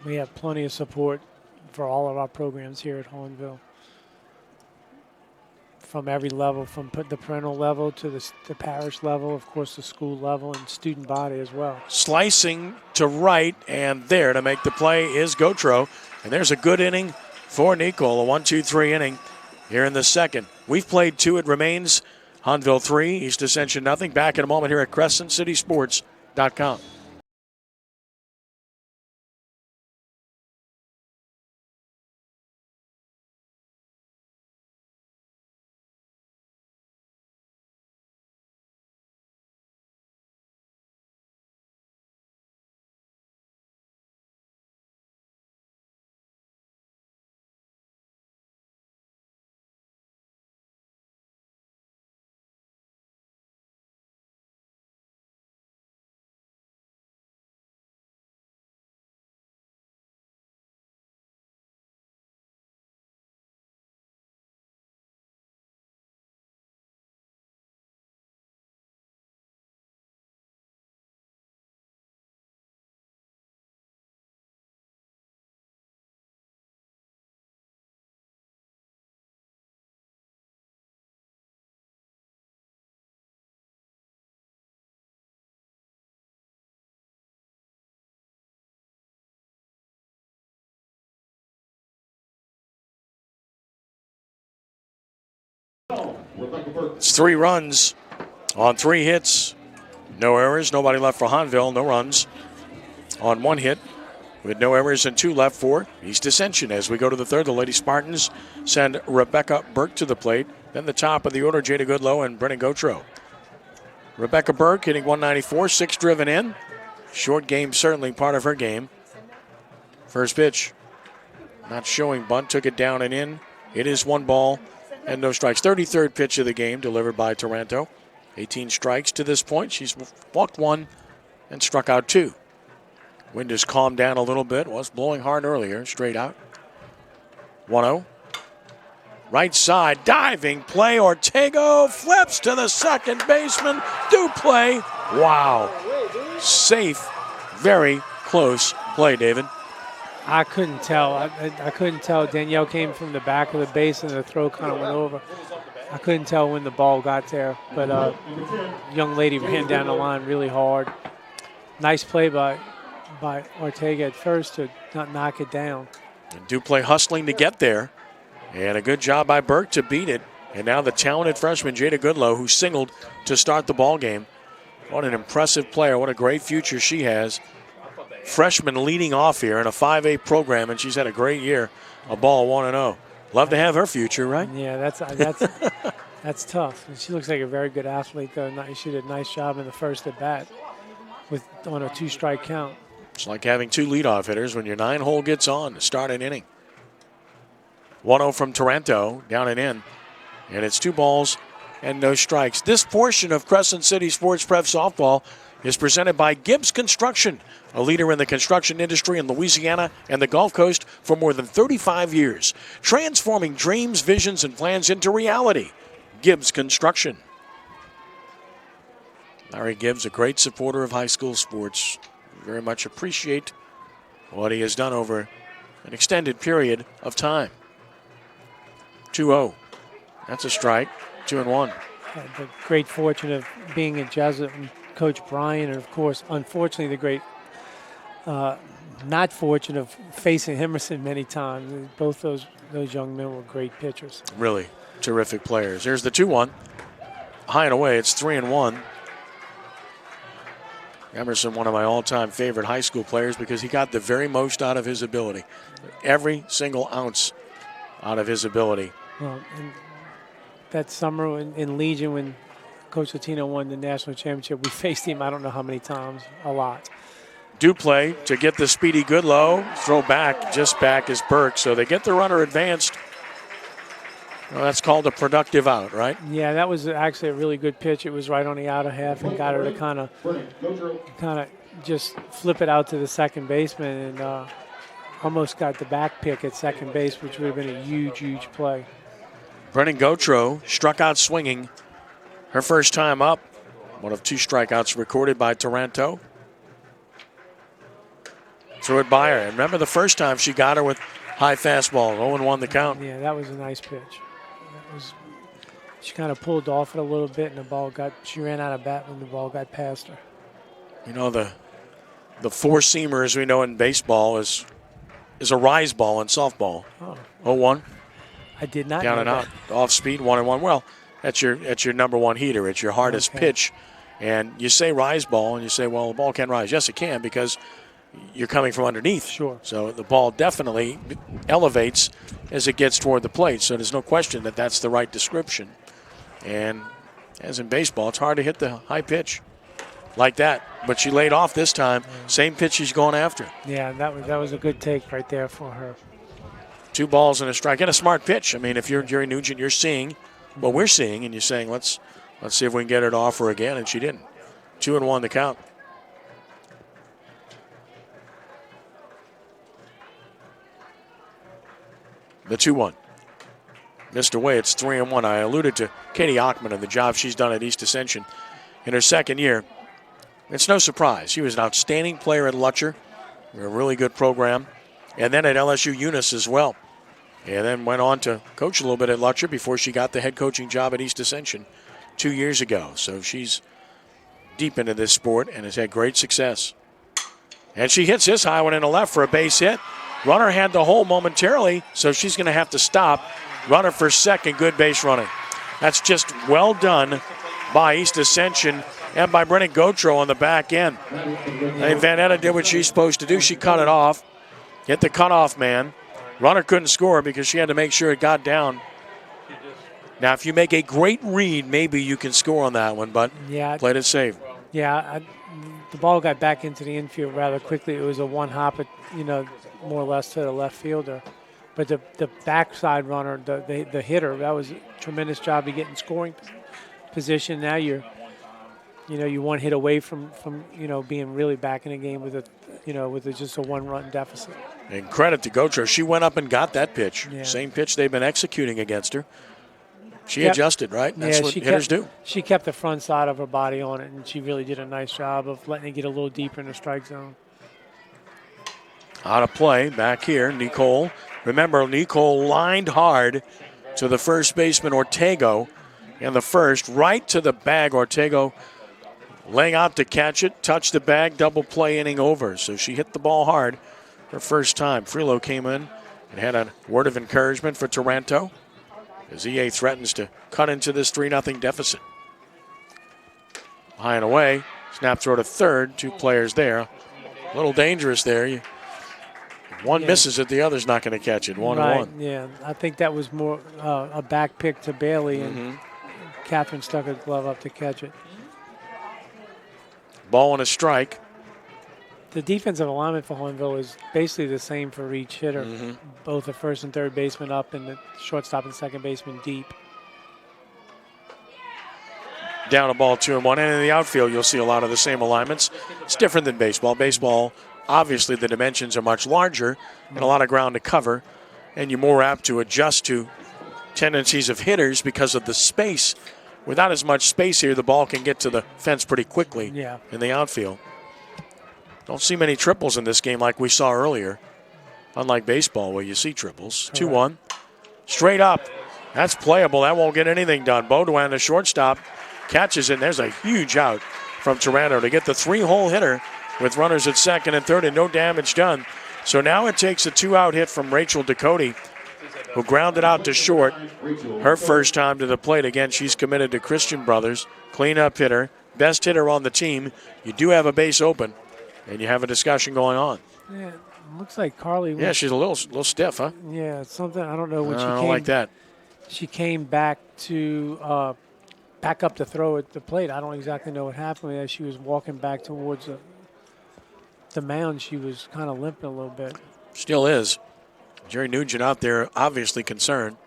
We have plenty of support for all of our programs here at Hahnville. From every level, from the parental level to the parish level, of course the school level, and student body as well. Slicing to right, and there to make the play is Gautreaux. And there's a good inning for Nicole, a 1-2-3 inning here in the second. We've played 2. It remains Hahnville 3, East Ascension nothing. Back in a moment here at CrescentCitySports.com. It's 3 runs on 3 hits. No errors, nobody left for Hahnville, no runs on 1 hit, with no errors and 2 left for East Ascension. As we go to the 3rd, the Lady Spartans send Rebecca Burke to the plate. Then the top of the order, Jada Goodlow and Brennan Gautreau. Rebecca Burke hitting 194, 6 driven in. Short game certainly part of her game. First pitch, not showing bunt, took it down and in. It is 1 ball and no strikes. 33rd pitch of the game delivered by Taranto. 18 strikes to this point. She's walked 1 and struck out 2. Wind has calmed down a little bit. Was blowing hard earlier. Straight out. 1-0. Right side, diving play. Ortega flips to the second baseman. Do play. Wow. Safe. Very close play, David. I couldn't tell. I couldn't tell. Danielle came from the back of the base and the throw kind of went over. I couldn't tell when the ball got there, but young lady ran down the line really hard. Nice play by Ortega at first to not knock it down. And Duplay hustling to get there, and a good job by Burke to beat it. And now the talented freshman Jada Goodlow, who singled to start the ball game. What an impressive player! What a great future she has. Freshman leading off here in a 5A program, and she's had a great year. A ball 1-0. Love to have her future, right? Yeah, that's tough. And she looks like a very good athlete, though. She did a nice job in the first at bat on a 2-strike count. It's like having 2 leadoff hitters when your 9-hole gets on to start an inning. 1-0 from Taranto, down and in. And it's 2 balls and no strikes. This portion of Crescent City Sports Prep Softball is presented by Gibbs Construction, a leader in the construction industry in Louisiana and the Gulf Coast for more than 35 years, transforming dreams, visions, and plans into reality. Gibbs Construction. Larry Gibbs, a great supporter of high school sports. Very much appreciate what he has done over an extended period of time. 2-0. That's a strike. 2-1. The great fortune of being a Jesuit and Coach Bryan, and of course, unfortunately, the great not fortune of facing Emerson many times. Both those young men were great pitchers. Really terrific players. Here's the 2-1. High and away. It's 3-1. Emerson, one of my all-time favorite high school players because he got the very most out of his ability. Every single ounce out of his ability. Well, and that summer in Legion when Coach Latino won the national championship, we faced him I don't know how many times, a lot. Duplay to get the speedy Goodlow. Throw back, just back is Burke. So they get the runner advanced. Well, that's called a productive out, right? Yeah, that was actually a really good pitch. It was right on the outer half and got her to kind of just flip it out to the second baseman and almost got the back pick at second base, which would have been a huge, huge play. Brennan Gautreau struck out swinging her first time up. One of 2 strikeouts recorded by Taranto. Threw it by her. And remember the first time she got her with high fastball. 0-1 the count. Yeah, that was a nice pitch. She kind of pulled off it a little bit, and she ran out of bat when the ball got past her. You know, the 4-seamer, as we know in baseball, is a rise ball in softball. 0-1. I did not down know and that. out, off speed, 1-1. Well, that's your number 1 heater. It's your hardest pitch. And you say rise ball, and you say, well, the ball can rise. Yes, it can, because you're coming from underneath. Sure. So the ball definitely elevates as it gets toward the plate. So there's no question that that's the right description. And as in baseball, it's hard to hit the high pitch like that. But she laid off this time. Same pitch she's going after. Yeah, that was a good take right there for her. 2 balls and a strike. And a smart pitch. I mean, if you're Jerry Nugent, you're seeing what we're seeing, and you're saying, let's see if we can get her to offer again, and she didn't. 2-1 the count. The 2-1. Missed away. It's 3-1. I alluded to Katie Ockman and the job she's done at East Ascension in her second year. It's no surprise. She was an outstanding player at Lutcher, a really good program, and then at LSU Eunice as well. And then went on to coach a little bit at Lutcher before she got the head coaching job at East Ascension 2 years ago. So she's deep into this sport and has had great success. And she hits this high one in the left for a base hit. Runner had the hole momentarily, so she's going to have to stop. Runner for second, good base running. That's just well done by East Ascension and by Brennan Gautreau on the back end. And Vanetta did what she's supposed to do. She cut it off, hit the cutoff man. Runner couldn't score because she had to make sure it got down. Now, if you make a great read, maybe you can score on that one, but played it safe. Yeah, the ball got back into the infield rather quickly. It was a one-hop, more or less to the left fielder. But the backside runner, the hitter, that was a tremendous job of getting scoring position. Now you're one hit away from being really back in the game with just a one-run deficit. And credit to Gautreau. She went up and got that pitch. Yeah. Same pitch they've been executing against her. She adjusted, right? That's what hitters do. She kept the front side of her body on it, and she really did a nice job of letting it get a little deeper in the strike zone. Out of play, back here, Nicole. Remember, Nicole lined hard to the first baseman, Ortego, in the first, right to the bag. Ortego laying out to catch it, touched the bag, double play inning over. So she hit the ball hard her first time. Frillo came in and had a word of encouragement for Taranto as EA threatens to cut into this 3-0 deficit. High and away, snap throw to third, 2 players there. A little dangerous there. One misses it, the other's not going to catch it. 1-1. Yeah, I think that was more a back pick to Bailey, and Catherine stuck her glove up to catch it. Ball and a strike. The defensive alignment for Hahnville is basically the same for each hitter. Both the first and third baseman up and the shortstop and second baseman deep. Down a ball 2-1. And in the outfield, you'll see a lot of the same alignments. It's different than baseball. Baseball, obviously, the dimensions are much larger and a lot of ground to cover. And you're more apt to adjust to tendencies of hitters because of the space. Without as much space here, the ball can get to the fence pretty quickly in the outfield. Don't see many triples in this game like we saw earlier. Unlike baseball where you see triples. 2-1. Straight up. That's playable. That won't get anything done. Baudouin, the shortstop, catches it. And there's a huge out from Taranto to get the 3-hole hitter with runners at second and third and no damage done. So now it takes a 2-out hit from Rachel Ducote, who grounded out to short. Her first time to the plate. Again, she's committed to Christian Brothers. Cleanup hitter. Best hitter on the team. You do have a base open. And you have a discussion going on. Yeah, looks like Carly. Yeah, she's a little stiff, huh? Yeah, it's something. I don't know when she came. I don't like that. She came back to back up to throw at the plate. I don't exactly know what happened. As she was walking back towards the mound, she was kind of limping a little bit. Still is. Jerry Nugent out there obviously concerned.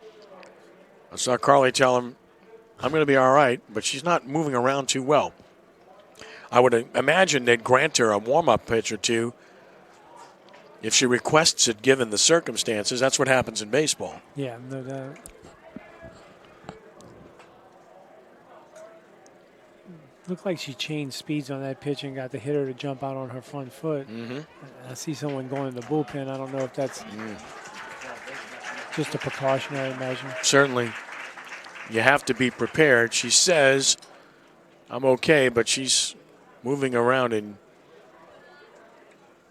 I saw Carly tell him, I'm going to be all right, but she's not moving around too well. I would imagine they'd grant her a warm-up pitch or two if she requests it given the circumstances. That's what happens in baseball. Yeah, no doubt. Looked like she changed speeds on that pitch and got the hitter to jump out on her front foot. I see someone going in the bullpen. I don't know if that's just a precautionary measure. Certainly. You have to be prepared. She says, I'm okay, but she's moving around in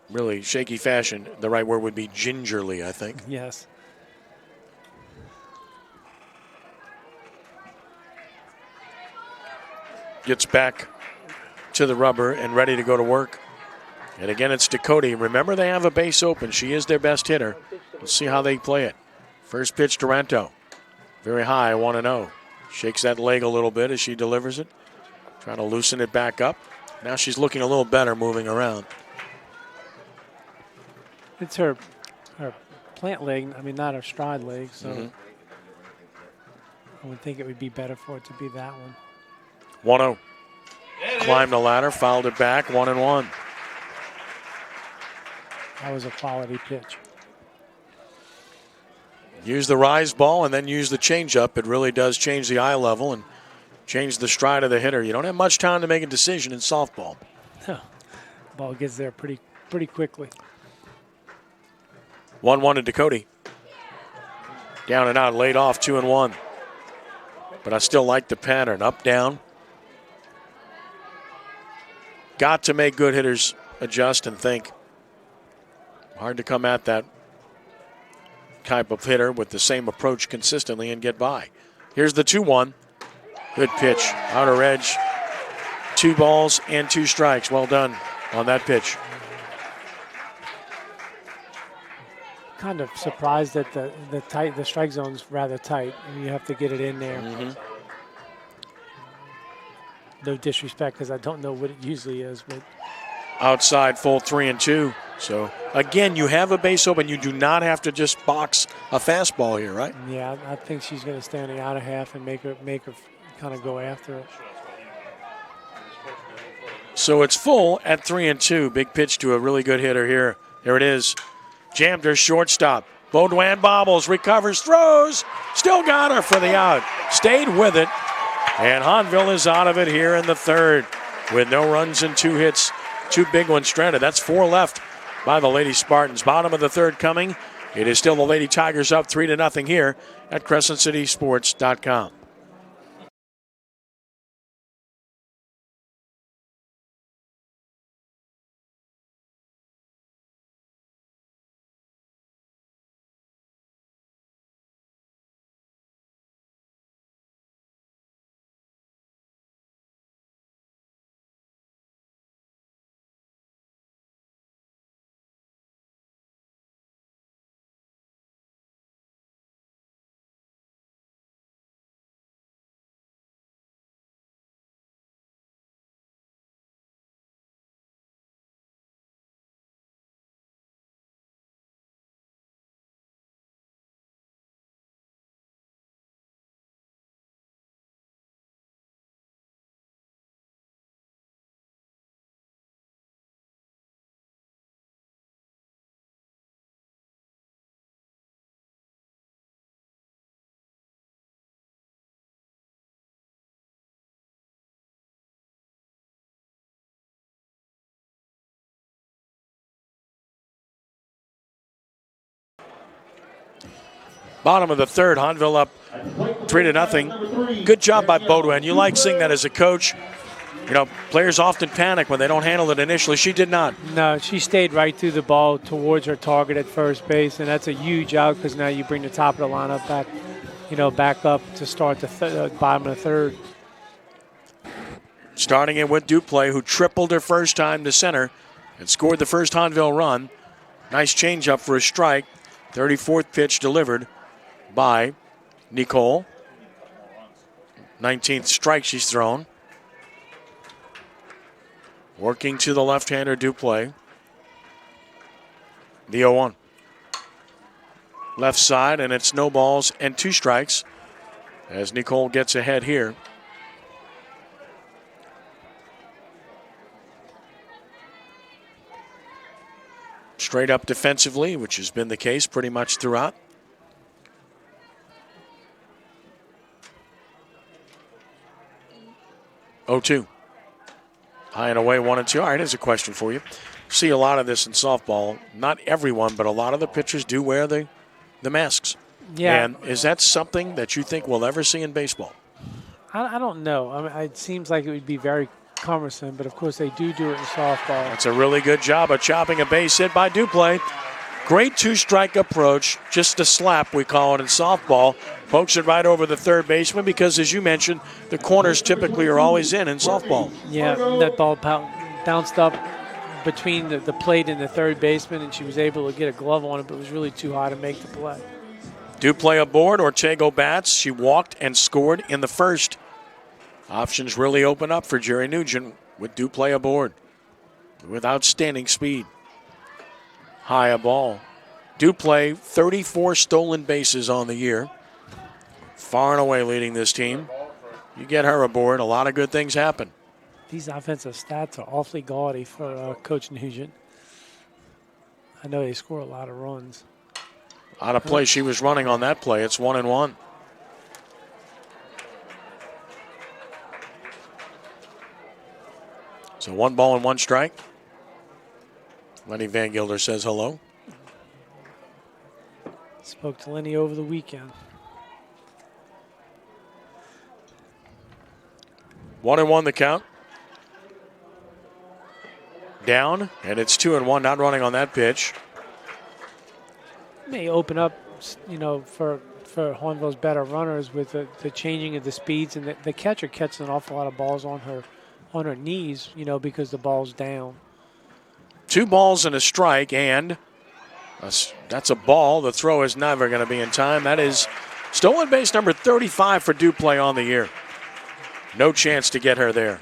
really shaky fashion. The right word would be gingerly, I think. Yes. Gets back to the rubber and ready to go to work. And again, it's Ducote. Remember, they have a base open. She is their best hitter. We'll see how they play it. First pitch, Taranto. Very high, 1-0. Shakes that leg a little bit as she delivers it. Trying to loosen it back up. Now she's looking a little better moving around. It's her plant leg, not her stride leg, so I would think it would be better for it to be that one. 1-0. Climbed the ladder, fouled it back, 1-1. That was a quality pitch. Use the rise ball and then use the changeup. It really does change the eye level and change the stride of the hitter. You don't have much time to make a decision in softball. No. Ball gets there pretty quickly. 1-1 to Ducote. Down and out, laid off, 2-1. But I still like the pattern. Up, down. Got to make good hitters adjust and think. Hard to come at that type of hitter with the same approach consistently and get by. Here's the 2-1. Good pitch. Outer edge. 2 balls and 2 strikes. Well done on that pitch. Kind of surprised that the strike zone's rather tight. I mean, you have to get it in there. No disrespect, because I don't know what it usually is, but Outside full 3-2. So again, you have a base open. You do not have to just box a fastball here, right? yeah, I think she's going to stay on the outer half and make her kind of go after it. So it's full at 3-2. Big pitch to a really good hitter here. There it is. Jammed her shortstop. Baudouin bobbles, recovers, throws. Still got her for the out. Stayed with it. And Hahnville is out of it here in the third with no runs and 2 hits. 2 big ones stranded. That's 4 left by the Lady Spartans. Bottom of the third coming. It is still the Lady Tigers up 3-0 here at CrescentCitySports.com. Bottom of the third, Hahnville up 3-0. Good job by Baudouin. You like seeing that as a coach. You know, players often panic when they don't handle it initially. She did not. No, she stayed right through the ball towards her target at first base, and that's a huge out because now you bring the top of the lineup back, back up to start the bottom of the third. Starting it with Duplay, who tripled her first time to center and scored the first Hahnville run. Nice changeup for a strike. 34th pitch delivered by Nicole. 19th strike she's thrown. Working to the left-hander Duplay. The 0-1. Left side, and it's no balls and 2 strikes as Nicole gets ahead here. Straight up defensively, which has been the case pretty much throughout. Oh, 2. High and away, 1-2. All right, here's a question for you. See a lot of this in softball. Not everyone, but a lot of the pitchers do wear the masks. Yeah. And is that something that you think we'll ever see in baseball? I don't know. I mean, it seems like it would be very cumbersome, but of course they do it in softball. That's a really good job of chopping a base hit by Duplay. Great 2-strike approach, just a slap we call it in softball. Pokes it right over the third baseman because, as you mentioned, the corners typically are always in softball. Yeah, that ball bounced up between the plate and the third baseman, and she was able to get a glove on it, but it was really too high to make the play. Duplay aboard, Ortego bats. She walked and scored in the first. Options really open up for Jerry Nugent with Duplay aboard with outstanding speed. High a ball. Duplay, 34 stolen bases on the year. Far and away leading this team. You get her aboard, a lot of good things happen. These offensive stats are awfully gaudy for Coach Nugent. I know they score a lot of runs. Out of play, she was running on that play. It's 1-1. So 1 ball and 1 strike. Lenny Van Gilder says hello. Spoke to Lenny over the weekend. 1-1 the count. Down, and it's 2-1, not running on that pitch. May open up, for for Hahnville's better runners with the changing of the speeds, and the catcher catches an awful lot of balls on her knees, because the ball's down. 2 balls and a strike, and that's a ball. The throw is never going to be in time. That is stolen base number 35 for Duplay on the year. No chance to get her there.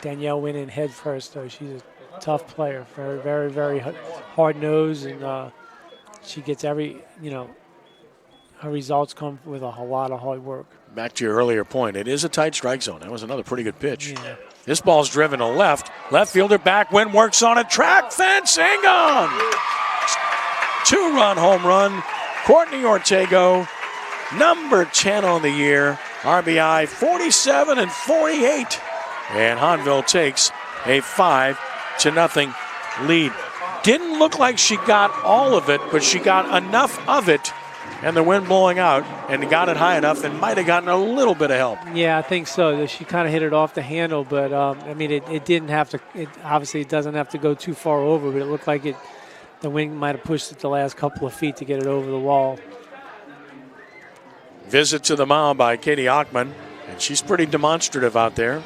Danielle went in head first, though. She's a tough player, very, very, very hard-nosed, and she gets her results come with a whole lot of hard work. Back to your earlier point, it is a tight strike zone. That was another pretty good pitch. Yeah. This ball's driven to left. Left fielder back when works on a track fence and gone. 2-run home run. Courtney Ortego, number 10 on the year. RBI 47 and 48. And Hahnville takes a 5-0 lead. Didn't look like she got all of it, but she got enough of it. And the wind blowing out, and got it high enough and might have gotten a little bit of help. Yeah, I think so. She kind of hit it off the handle, but, it didn't have to. Obviously, it doesn't have to go too far over, but it looked like the wind might have pushed it the last couple of feet to get it over the wall. Visit to the mound by Katie Aleman, and she's pretty demonstrative out there.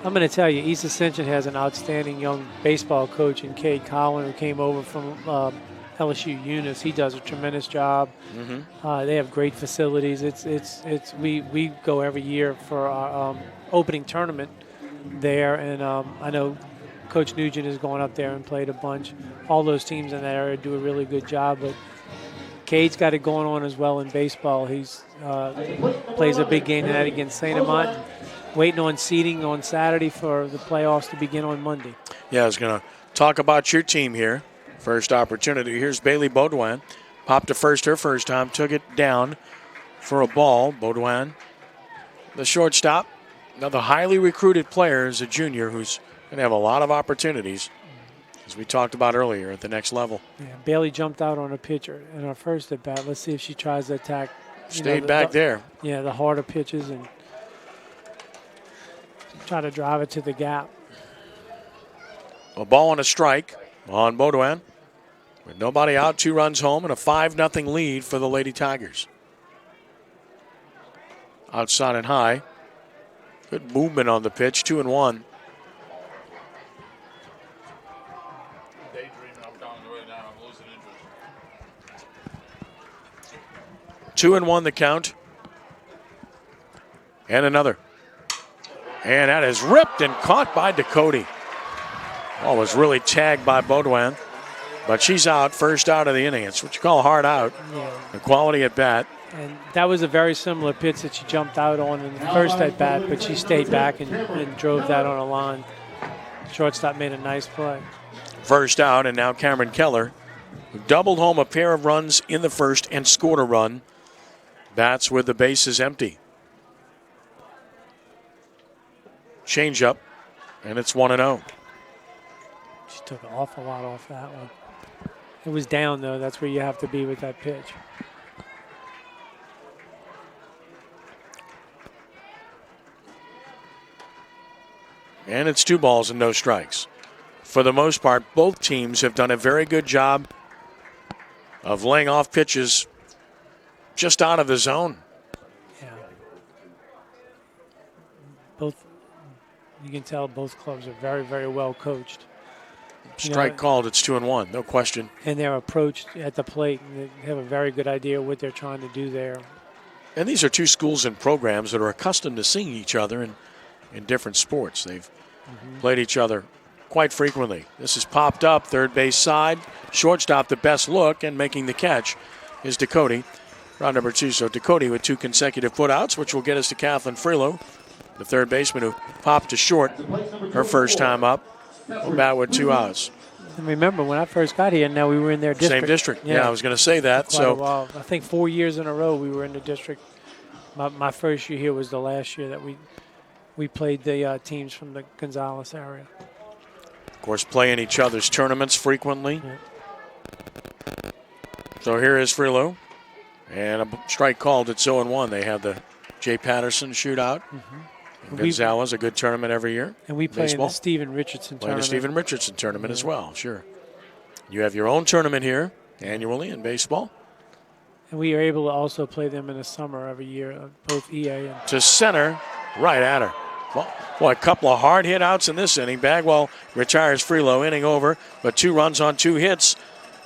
I'm going to tell you, East Ascension has an outstanding young baseball coach in Cade Collin, who came over from LSU Eunice. He does a tremendous job. Mm-hmm. They have great facilities. We go every year for our opening tournament there, and I know Coach Nugent is going up there and played a bunch. All those teams in that area do a really good job, but Cade's got it going on as well in baseball. He's plays a big game tonight against St. Amant. Waiting on seeding on Saturday for the playoffs to begin on Monday. Yeah, I was going to talk about your team here. First opportunity. Here's Bailey Baudouin. Popped to first her first time. Took it down for a ball. Baudouin, the shortstop. Another highly recruited player is a junior who's going to have a lot of opportunities, as we talked about earlier, at the next level. Yeah, Bailey jumped out on a pitcher in our first at bat. Let's see if she tries to attack. Stayed back there. Yeah, the harder pitches and try to drive it to the gap. A ball and a strike on Baudouin. With nobody out, 2 runs home, and a 5-0 lead for the Lady Tigers. Outside and high. Good movement on the pitch, 2-1. 2-1 the count. And another. And that is ripped and caught by Ducote. Oh, was really tagged by Baudouin. But she's out, first out of the inning. It's what you call a hard out. Yeah. The quality at bat. And that was a very similar pitch that she jumped out on in the first at bat, but she stayed back and drove that on a line. Shortstop made a nice play. First out, and now Cameron Keller, who doubled home a pair of runs in the first and scored a run. Bats with the bases empty. Change up, and it's 1-0. She took an awful lot off that one. It was down, though. That's where you have to be with that pitch. And it's 2 balls and no strikes. For the most part, both teams have done a very good job of laying off pitches just out of the zone. Yeah. You can tell both clubs are very, very well coached. Strike called, it's 2-1, no question. And their approach at the plate, they have a very good idea what they're trying to do there. And these are 2 schools and programs that are accustomed to seeing each other in different sports. They've played each other quite frequently. This is popped up, third base side. Shortstop, the best look, and making the catch is Ducote. Round number 2, so Ducote with 2 consecutive putouts, which will get us to Kathleen Freelow, the third baseman who popped to short her first time up. Bat with 2 outs. And remember, when I first got here, now we were in their district. Same district. Yeah, I was going to say that. So I think 4 years in a row we were in the district. My first year here was the last year that we played the teams from the Gonzales area. Of course, playing each other's tournaments frequently. Yeah. So here is Freelow. And a strike called at 0-1. They have the Jay Patterson shootout. Gonzales, a good tournament every year. And we play in the Stephen Richardson tournament. The Stephen Richardson tournament as well, sure. You have your own tournament here annually in baseball. And we are able to also play them in the summer every year, both EA and... To center, right at her. Well, boy, a couple of hard hit outs in this inning. Bagwell retires Freelow, inning over, but 2 runs on 2 hits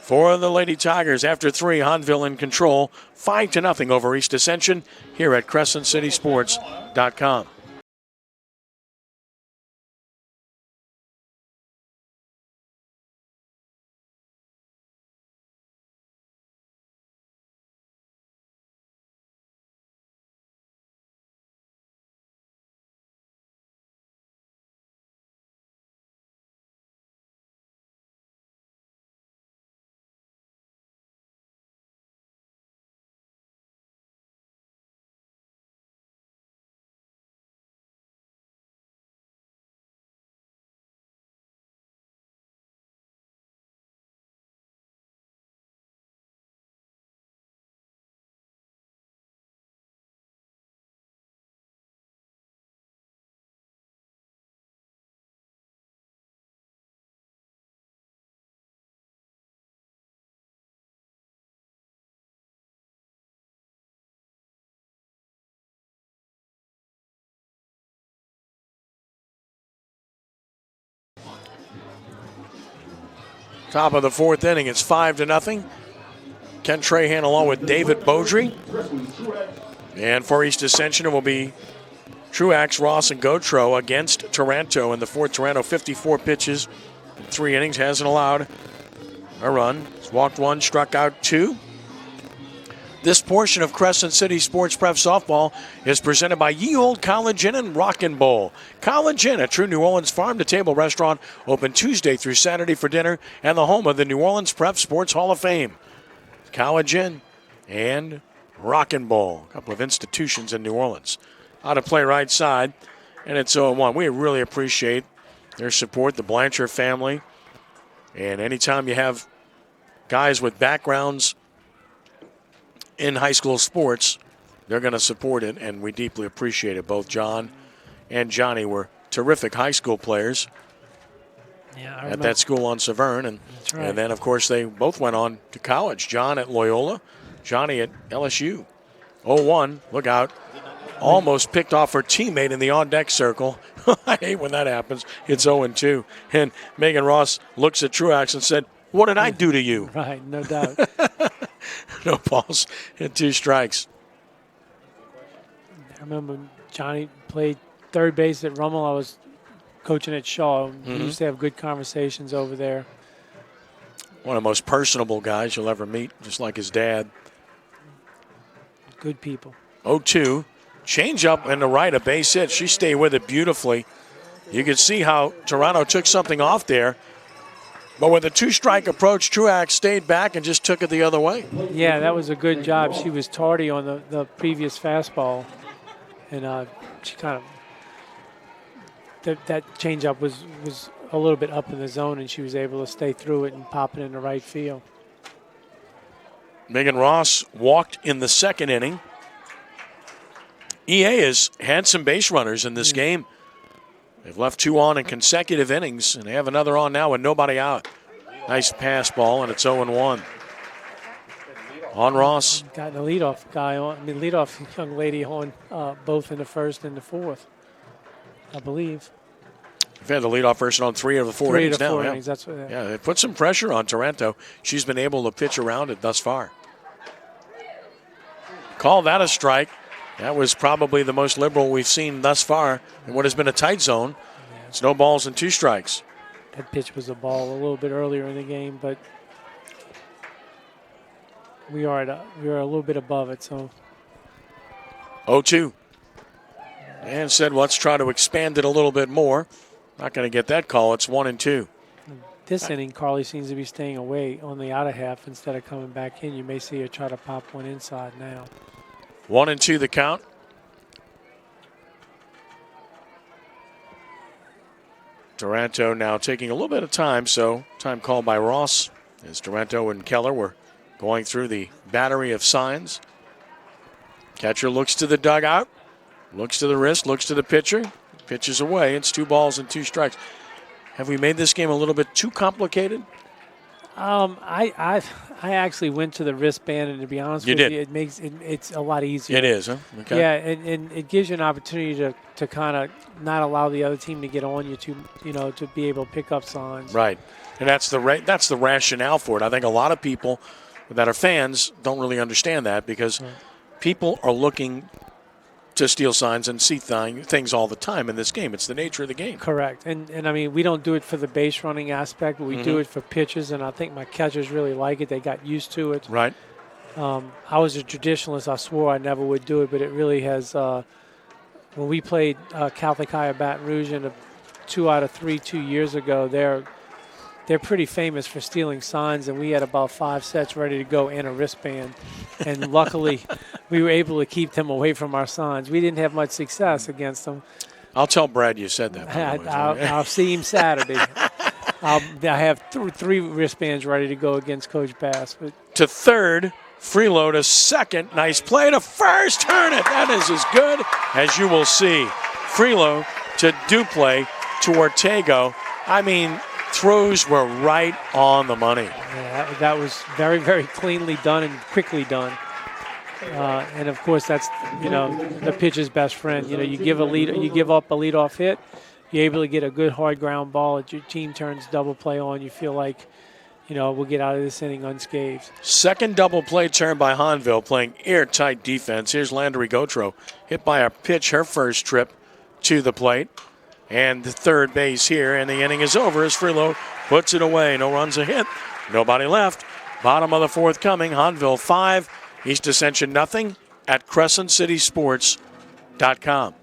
for the Lady Tigers. After 3, Hahnville in control, 5-0 over East Ascension here at CrescentCitySports.com. Top of the 4th inning, it's 5-0. Ken Trahan along with David Beaudry. And for East Ascension, it will be Truax, Ross, and Gautreaux against Taranto in the 4th. Taranto 54 pitches, 3 innings, hasn't allowed a run. He's walked 1, struck out 2. This portion of Crescent City Sports Prep Softball is presented by Ye Old College Inn and Rockin' Bowl. College Inn, a true New Orleans farm-to-table restaurant, open Tuesday through Saturday for dinner, and the home of the New Orleans Prep Sports Hall of Fame. College Inn and Rockin' Bowl, a couple of institutions in New Orleans. Out to play right side, and it's 0-1. We really appreciate their support, the Blanchard family, and anytime you have guys with backgrounds in high school sports, they're going to support it, and we deeply appreciate it. Both John and Johnny were terrific high school players at that school on Severn, and then, of course, they both went on to college. John at Loyola, Johnny at LSU. 0-1, look out. Almost picked off her teammate in the on-deck circle. I hate when that happens. It's 0-2. And Megan Ross looks at Truax and said, "What did I do to you?" Right, no doubt. No balls and 2 strikes. I remember Johnny played third base at Rummel. I was coaching at Shaw. We used to have good conversations over there. One of the most personable guys you'll ever meet, just like his dad. Good people. 0-2. Change up and the right, a base hit. She stayed with it beautifully. You could see how Toronto took something off there. But with a 2-strike approach, Truax stayed back and just took it the other way. Yeah, that was a good job. She was tardy on the previous fastball. And she kind of, that changeup was a little bit up in the zone, and she was able to stay through it and pop it in the right field. Megan Ross walked in the 2nd inning. EA has had some base runners in this game. They've left 2 on in consecutive innings, and they have another on now with nobody out. Nice pass ball, and it's 0-1. On Ross. Got the leadoff guy on, leadoff young lady on both in the 1st and the 4th, I believe. We've had the leadoff person on 3 of the 4 innings now. Innings, that's what, yeah, they put some pressure on Taranto. She's been able to pitch around it thus far. Call that a strike. That was probably the most liberal we've seen thus far in what has been a tight zone. It's no balls and 2 strikes. That pitch was a ball a little bit earlier in the game, but we are a little bit above it. So 0-2. And said, let's try to expand it a little bit more. Not going to get that call. It's 1-2. This inning, Carly seems to be staying away on the outer half instead of coming back in. You may see her try to pop one inside now. 1-2 the count. Taranto now taking a little bit of time, so time called by Ross as Taranto and Keller were going through the battery of signs. Catcher looks to the dugout, looks to the wrist, looks to the pitcher, pitches away. It's 2 balls and 2 strikes. Have we made this game a little bit too complicated? I actually went to the wristband, and to be honest You with did. you, it makes it's a lot easier. It is, huh? Okay. Yeah, and it gives you an opportunity to kind of not allow the other team to get on you to be able to pick up signs. Right, and that's the rationale for it. I think a lot of people that are fans don't really understand that because people are looking to steal signs and see things all the time in this game. It's the nature of the game. Correct. And I mean, we don't do it for the base running aspect, but we do it for pitches, and I think my catchers really like it. They got used to it. Right. I was a traditionalist. I swore I never would do it, but it really has. When we played Catholic High of Baton Rouge in 2 out of 3 2 years ago, they're pretty famous for stealing signs, and we had about 5 sets ready to go and a wristband. And luckily, we were able to keep them away from our signs. We didn't have much success against them. I'll tell Brad you said that. I'll see him Saturday. I have 3 wristbands ready to go against Coach Bass. But to third, Freelow to second. Nice play to first. Turn it. That is as good as you will see. Freelow to Duplay to Ortega. I mean, throws were right on the money. Yeah, that was very, very cleanly done and quickly done. And of course, that's the pitcher's best friend. You give up a leadoff hit, you're able to get a good hard ground ball. If your team turns double play on, you feel like we'll get out of this inning unscathed. Second double play turn by Hahnville, playing airtight defense. Here's Landry Gautreau, hit by a pitch, her first trip to the plate. And the third base here, and the inning is over as Freelow puts it away. No runs a hit, nobody left. Bottom of the fourth coming. Hahnville 5, East Ascension nothing at CrescentCitySports.com.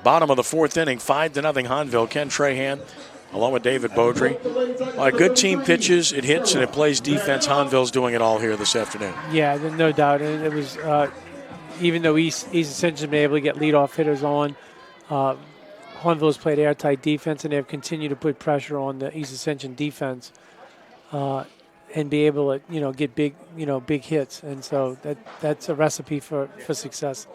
Bottom of the fourth inning, 5-0 Hahnville. Ken Trahan, along with David Beaudry. A good team pitches, it hits, and it plays defense. Hahnville's doing it all here this afternoon. Yeah, no doubt. And it was, even though East Ascension been able to get leadoff hitters on, Hahnville's played airtight defense, and they've continued to put pressure on the East Ascension defense and be able to, get big hits. And so that's a recipe for success.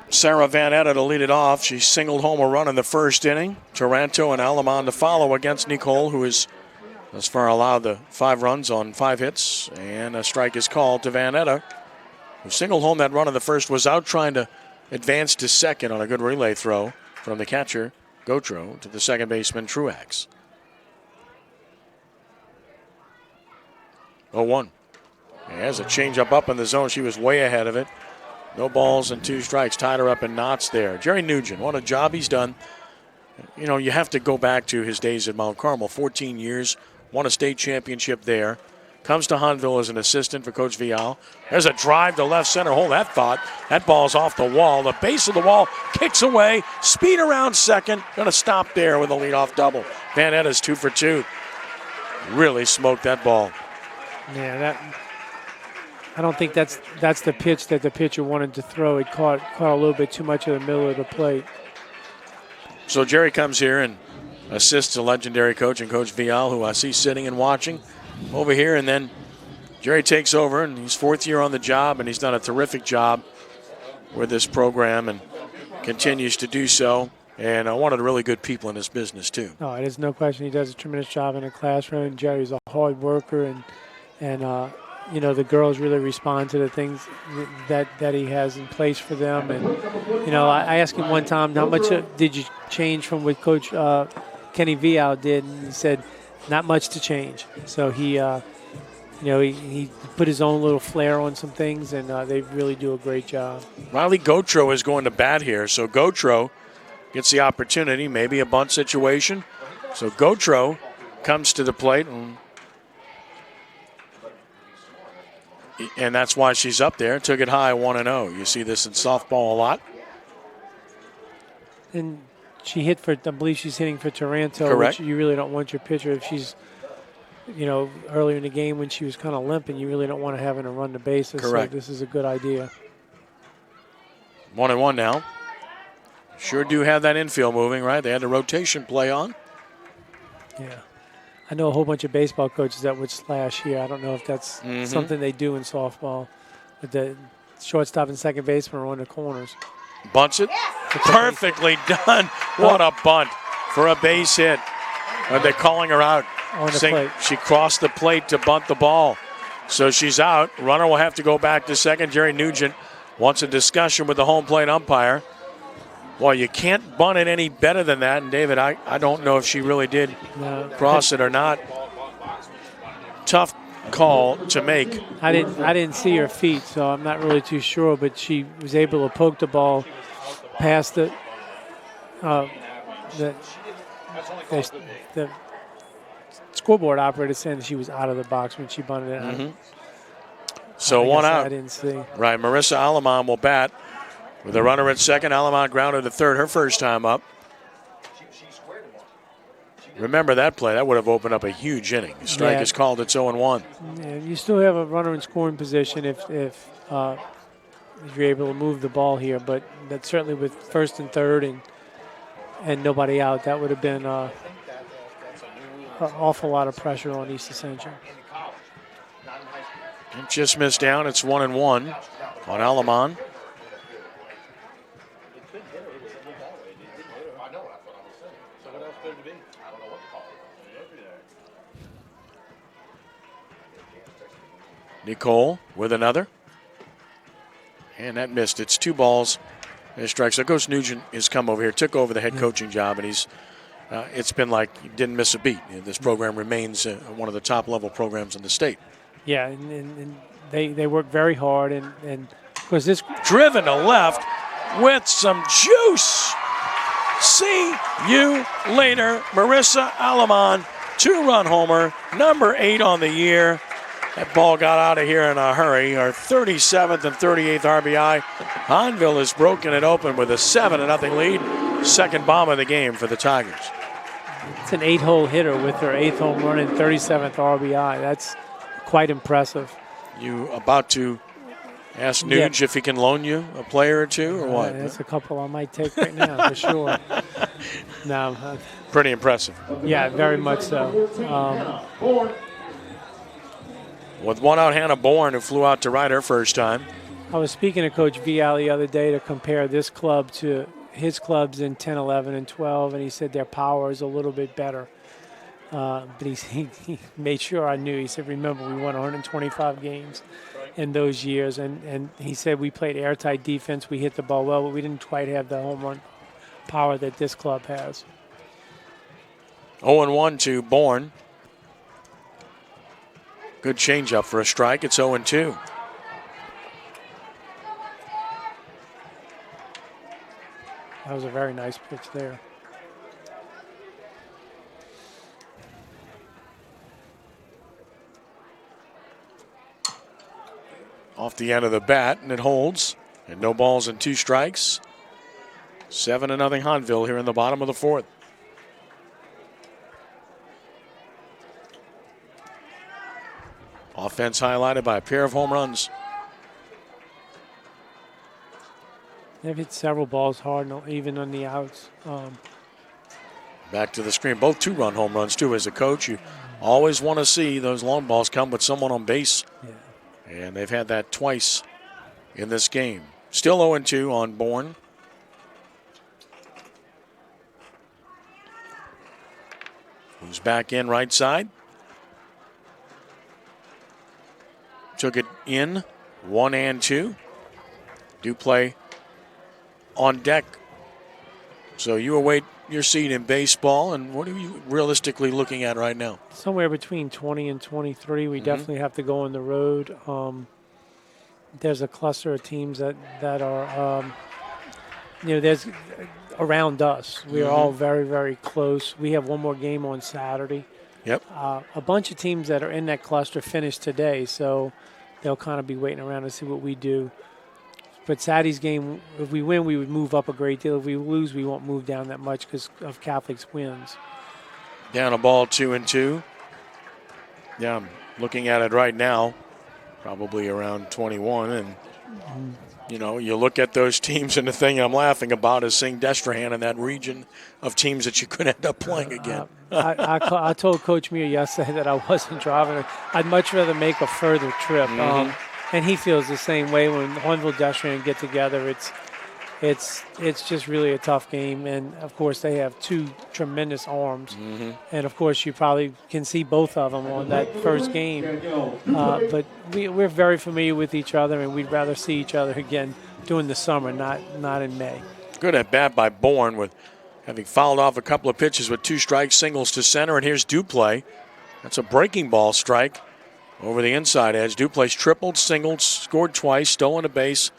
Sarah Van Etta to lead it off. She singled home a run in the first inning. Taranto and Aleman to follow against Nicole, who has thus far allowed the 5 runs on 5 hits. And a strike is called to Van Etta, who singled home that run in the first, was out trying to advance to second on a good relay throw from the catcher, Gautreau, to the second baseman, Truax. 0-1. There's a changeup up in the zone. She was way ahead of it. No balls and 2 strikes. Tied her up in knots there. Jerry Nugent, what a job he's done. You have to go back to his days at Mount Carmel. 14 years, won a state championship there. Comes to Hahnville as an assistant for Coach Vial. There's a drive to left center. Hold that thought. That ball's off the wall. The base of the wall kicks away. Speed around second. Going to stop there with a leadoff double. Van Etta's 2 for 2. Really smoked that ball. Yeah, I don't think that's the pitch that the pitcher wanted to throw. It caught a little bit too much of the middle of the plate. So Jerry comes here and assists a legendary coach and Coach Vial, who I see sitting and watching over here. And then Jerry takes over, and he's 4th year on the job, and he's done a terrific job with this program and continues to do so. And one of the really good people in this business, too. No, there's no question he does a tremendous job in the classroom. Jerry's a hard worker, and and the girls really respond to the things that he has in place for them. And I asked him one time, how much did you change from what Coach Kenny Vial did? And he said, not much to change. So he put his own little flair on some things, and they really do a great job. Riley Gautreau is going to bat here, so Gautreau gets the opportunity, maybe a bunt situation. So Gautreau comes to the plate, and that's why she's up there. Took it high, 1-0. You see this in softball a lot. And she hit for, I believe she's hitting for Taranto. Correct. Which you really don't want your pitcher if she's, earlier in the game when she was kind of limping, you really don't want to have her run the bases. Correct. So this is a good idea. 1-1 now. Sure do have that infield moving, right? They had the rotation play on. Yeah. I know a whole bunch of baseball coaches that would slash here. I don't know if that's something they do in softball. But the shortstop and second baseman are on the corners. Bunts it. Perfectly done. What a bunt for a base hit. They're calling her out. On the plate. She crossed the plate to bunt the ball. So she's out. Runner will have to go back to second. Jerry Nugent wants a discussion with the home plate umpire. Well, you can't bunt it any better than that. And, David, I don't know if she really did cross it or not. Tough call to make. I didn't see her feet, so I'm not really too sure. But she was able to poke the ball past the scoreboard operator, saying she was out of the box when she bunted it. So one out. I didn't see. Right, Marissa Aleman will bat. With a runner at second, Aleman grounded to third her first time up. Remember that play. That would have opened up a huge inning. The strike is called. It's 0-1. Yeah, you still have a runner in scoring position if you're able to move the ball here. But that certainly with first and third and nobody out, that would have been an awful lot of pressure on East Ascension. It just missed down. It's 1-1 on Aleman. Nicole with another. And that missed. It's 2 balls and a strike. So Coach Nugent has come over here, took over the head coaching job, and he's it's been like he didn't miss a beat. This program remains one of the top level programs in the state. Yeah, and they work very hard, and of course this driven to left with some juice. See you later, Marissa Aleman, 2-run homer, number 8 on the year. That ball got out of here in a hurry. Our 37th and 38th RBI. Hahnville has broken it open with a 7-0 lead. Second bomb of the game for the Tigers. It's an 8-hole hitter with her 8th home run and 37th RBI. That's quite impressive. You about to ask Nuge if he can loan you a player or two or what? That's a couple I might take right now for sure. No, pretty impressive. Yeah, very much so. With one out, Hannah Bourne, who flew out to right her first time. I was speaking to Coach Vial the other day to compare this club to his clubs in 10, 11, and 12, and he said their power is a little bit better. But he made sure I knew. He said, remember, we won 125 games in those years. And he said we played airtight defense. We hit the ball well, but we didn't quite have the home run power that this club has. 0-1 to Bourne. Good changeup for a strike. It's 0-2. That was a very nice pitch there. Off the end of the bat, and it holds. And no balls and 2 strikes. 7-0 Hahnville here in the bottom of the 4th. Offense highlighted by a pair of home runs. They've hit several balls hard, even on the outs. Back to the screen. Both 2-run home runs, too, as a coach. You always want to see those long balls come with someone on base. Yeah. And they've had that twice in this game. Still 0-2 on Bourne. Who's back in right side. took it in, 1 and 2. Duplay on deck. So you await your seat in baseball, and what are you realistically looking at right now? Somewhere between 20 and 23. We definitely have to go on the road. There's a cluster of teams that are, there's around us. We are all very, very close. We have one more game on Saturday. Yep. A bunch of teams that are in that cluster finished today, so they'll kind of be waiting around to see what we do. But Saturday's game, if we win, we would move up a great deal. If we lose, we won't move down that much because of Catholic's wins. Down a ball, 2 and 2. Yeah, I'm looking at it right now, probably around 21. And, you look at those teams, and the thing I'm laughing about is seeing Destrehan in that region of teams that you could end up playing again. I told Coach Muir yesterday that I wasn't driving. I'd much rather make a further trip. And he feels the same way. When Hahnville Destrehan get together, it's just really a tough game. And, of course, they have two tremendous arms. And, of course, you probably can see both of them on that first game. But we're very familiar with each other, and we'd rather see each other again during the summer, not in May. Good at bat by Bourne with having fouled off a couple of pitches with 2 strikes, singles to center. And here's Duplay. That's a breaking ball strike. Over the inside edge, Duplay's tripled, singled, scored twice, stolen a base.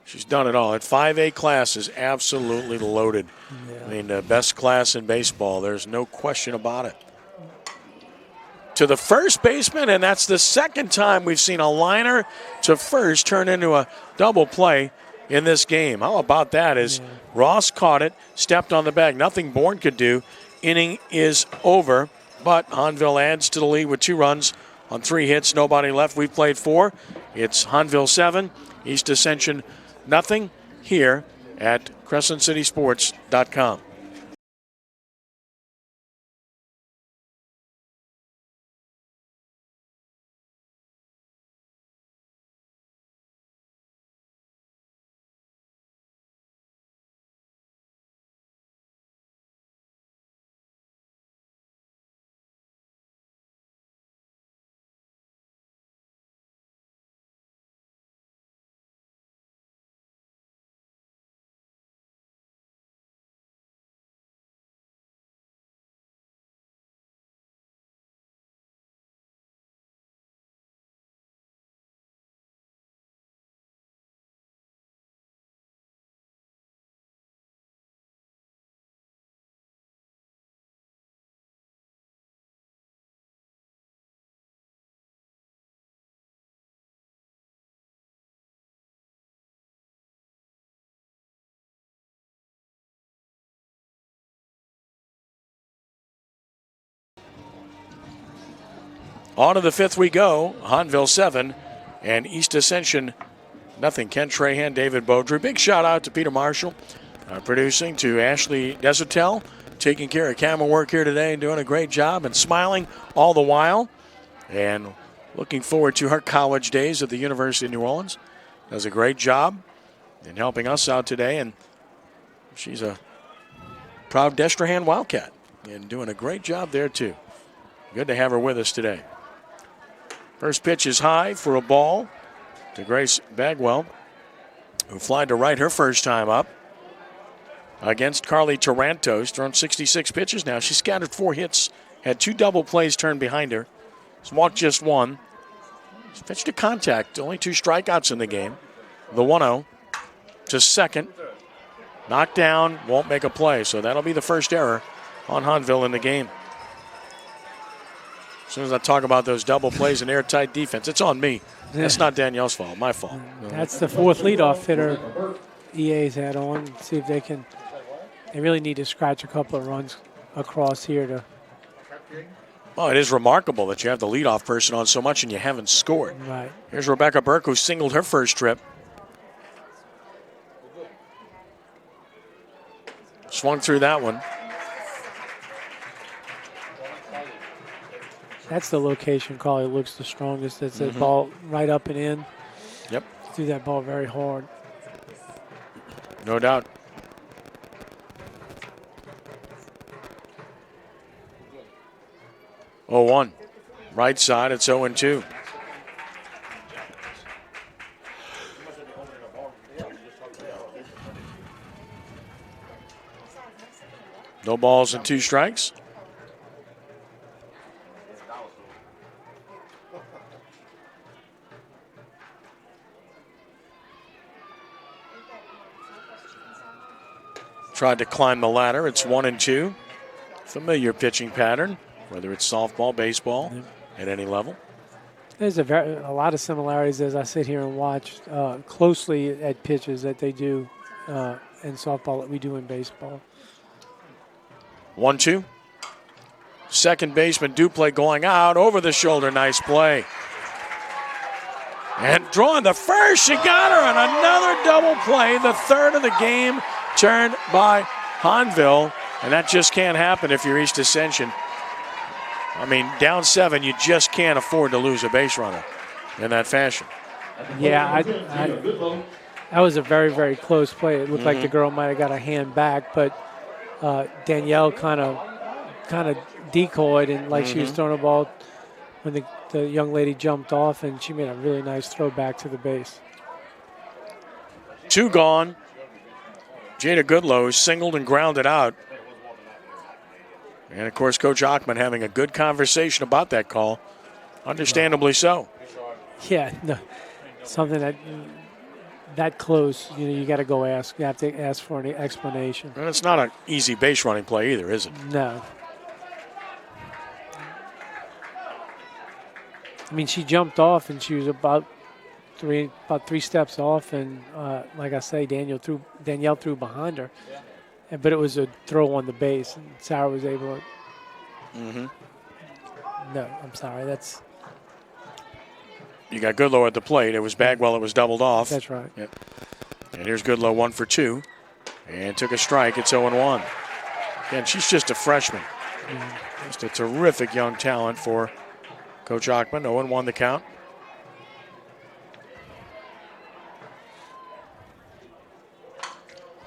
She's done it all. That 5A class is absolutely loaded. Yeah. I mean, the best class in baseball. There's no question about it. To the first baseman, and that's the second time we've seen a liner to first turn into a double play in this game. How about that? As Ross caught it, stepped on the bag. Nothing Bourne could do. Inning is over, but Hahnville adds to the lead with 2 runs. On 3 hits, nobody left. We've played 4. It's Hahnville 7, East Ascension nothing here at CrescentCitySports.com. On to the 5th we go. Hahnville 7 and East Ascension nothing. Ken Trahan, David Beaudry. Big shout out to Peter Marshall producing, to Ashley Desertel taking care of camera work here today and doing a great job and smiling all the while. And looking forward to her college days at the University of New Orleans. Does a great job in helping us out today. And she's a proud Destrehan Wildcat and doing a great job there too. Good to have her with us today. First pitch is high for a ball to Grace Bagwell, who flied to right her first time up against Carly Taranto's. Thrown 66 pitches now. She scattered 4 hits, had 2 double plays turned behind her. She's walked just 1. She's pitched to contact, only 2 strikeouts in the game. The 1-0 to second. Knocked down, won't make a play. So that'll be the first error on Hahnville in the game. As soon as I talk about those double plays and airtight defense, it's on me. That's not Danielle's fault, my fault. That's the 4th leadoff hitter EA's had on. See if they can. They really need to scratch a couple of runs across here to. Well, it is remarkable that you have the leadoff person on so much and you haven't scored. Right. Here's Rebecca Burke, who singled her first trip. Swung through that one. That's the location Carly looks the strongest. That's the ball right up and in. Yep. Threw that ball very hard. No doubt. Oh, 1. Right side, it's 0-2. No balls and 2 strikes. Tried to climb the ladder. It's 1-2. Familiar pitching pattern, whether it's softball, baseball, at any level. There's a lot of similarities as I sit here and watch closely at pitches that they do in softball that we do in baseball. 1-2. Second baseman Duplay going out over the shoulder. Nice play. And drawing the first. She got her on another double play. The third of the game turned by Hahnville. And that just can't happen if you're East Ascension. I mean, down 7, you just can't afford to lose a base runner in that fashion. Yeah, that was a very, very close play. It looked like the girl might have got a hand back, but Danielle kind of decoyed and like she was throwing a ball when the young lady jumped off, and she made a really nice throw back to the base. 2 gone. Jada Goodlow singled and grounded out. And, of course, Coach Aleman having a good conversation about that call. Understandably so. Yeah, no, something that close, you got to go ask. You have to ask for an explanation. And it's not an easy base running play either, is it? No. I mean, she jumped off, and she was about three steps off, and like I say, Danielle threw behind her. But it was a throw on the base, and Sarah was able to. No, I'm sorry. You got Goodlow at the plate. It was Bagwell. It was doubled off. That's right. Yep. And here's Goodlow 1 for 2. And took a strike. It's 0-1. Again, she's just a freshman. Just a terrific young talent for Coach Aleman. 0-1 the count.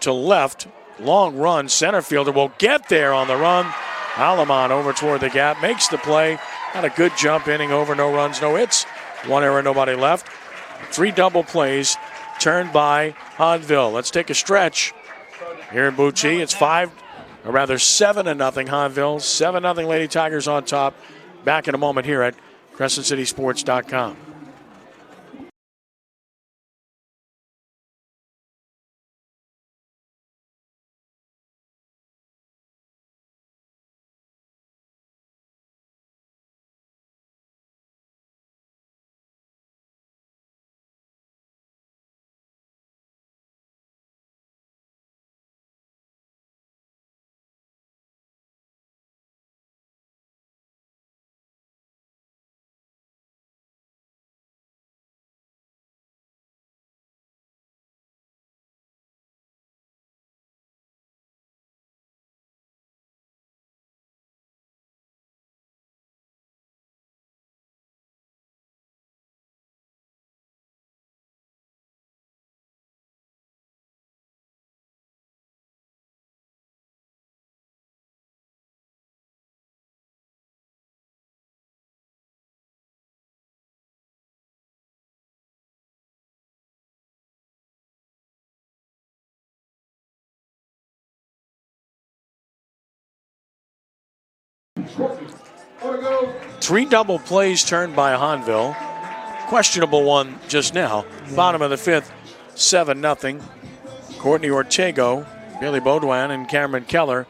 To left. Long run. Center fielder will get there on the run. Aleman over toward the gap. Makes the play. Had a good jump inning over. No runs, no hits. 1 error, nobody left. 3 double plays turned by Hahnville. Let's take a stretch here in Bucci. It's 7-0 Hahnville. 7-0 Lady Tigers on top. Back in a moment here at CrescentCitySports.com. Three double plays turned by Hahnville. Questionable one just now. Bottom of the 5th, 7-0. Courtney Ortego, Bailey Baudouin, and Cameron Keller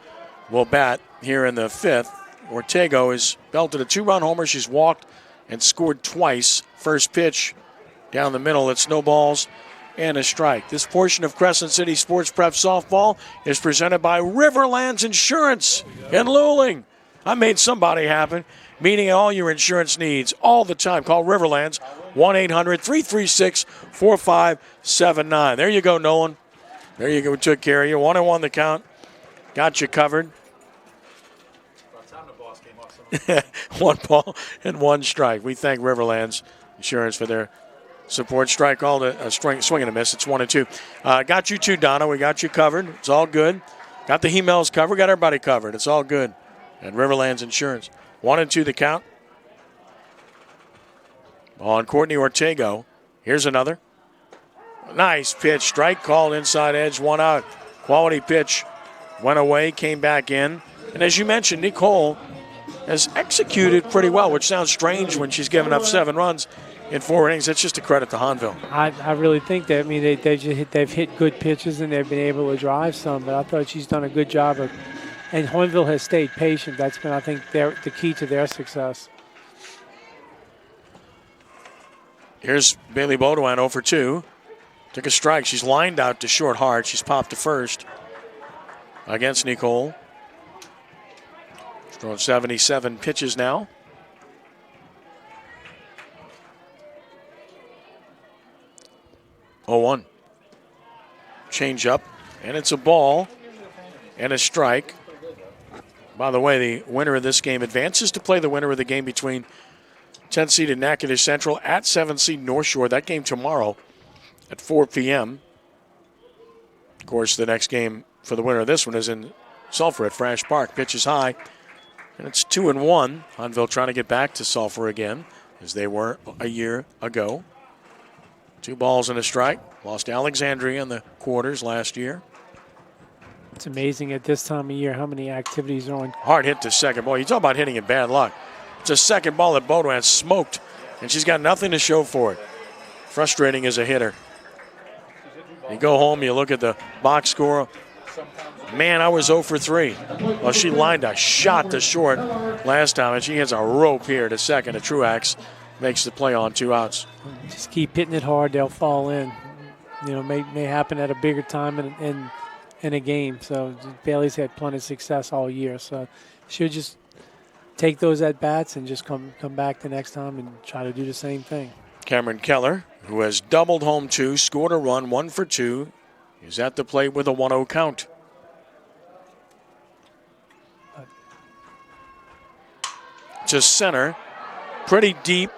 will bat here in the 5th. Ortego has belted a 2-run homer. She's walked and scored twice. First pitch down the middle. It's no balls and a strike. This portion of Crescent City Sports Prep Softball is presented by Riverlands Insurance in Luling. I made somebody happen, meeting all your insurance needs all the time. Call Riverlands, 1-800-336-4579. There you go, Nolan. There you go. We took care of you. 1-1 the count. Got you covered. 1 ball and 1 strike. We thank Riverlands Insurance for their support. Strike called a swing and a miss. It's 1-2. Got you too, Donna. We got you covered. It's all good. Got the Hemels covered. Got everybody covered. It's all good. And Riverlands Insurance. 1-2 the count. On Courtney Ortego. Here's another. Nice pitch. Strike called inside edge. 1 out. Quality pitch went away, came back in. And as you mentioned, Nicole has executed pretty well, which sounds strange when she's given up 7 runs in 4 innings. That's just a credit to Hahnville. I really think that. I mean, they've hit good pitches and they've been able to drive some, but I thought she's done a good job of. And Hahnville has stayed patient. That's been, I think, the key to their success. Here's Bailey Baudouin 0 for 2. Took a strike. She's lined out to short hard. She's popped to first against Nicole. She's thrown 77 pitches now. Oh, 1. Change up, and it's a ball and a strike. By the way, the winner of this game advances to play the winner of the game between 10th seeded Natchitoches Central at 7th seed North Shore. That game tomorrow at 4 p.m. Of course, the next game for the winner of this one is in Sulphur at Frash Park. Pitch is high, and it's 2-1. Hahnville trying to get back to Sulphur again, as they were a year ago. 2 balls and a strike. Lost Alexandria in the quarters last year. It's amazing at this time of year how many activities are on. Hard hit to second ball. You talk about hitting in bad luck. It's a second ball that Baudouin smoked, and she's got nothing to show for it. Frustrating as a hitter. You go home, you look at the box score. Man, I was 0 for 3. Well, she lined a shot to short last time, and she hits a rope here to second. A Truax makes the play on 2 outs. Just keep hitting it hard, they'll fall in. You know, may happen at a bigger time in a game. So Bailey's had plenty of success all year. So she'll just take those at bats and just come back the next time and try to do the same thing. Cameron Keller, who has doubled home 2, scored a run, 1 for 2, is at the plate with a 1-0 count. To center, pretty deep,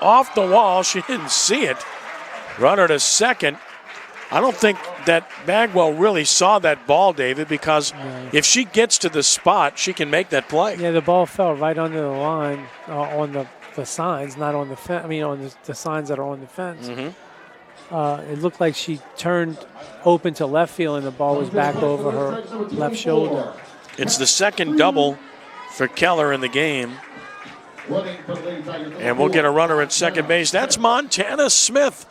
off the wall. She didn't see it. Runner to second. I don't think that Bagwell really saw that ball, David, because if she gets to the spot, she can make that play. Yeah, the ball fell right under the line on the signs, not on the fence. I mean, on the signs that are on the fence. Mm-hmm. It looked like she turned open to left field, and the ball was back over her left shoulder. It's the second double for Keller in the game. And we'll get a runner at second base. That's Montana Smith.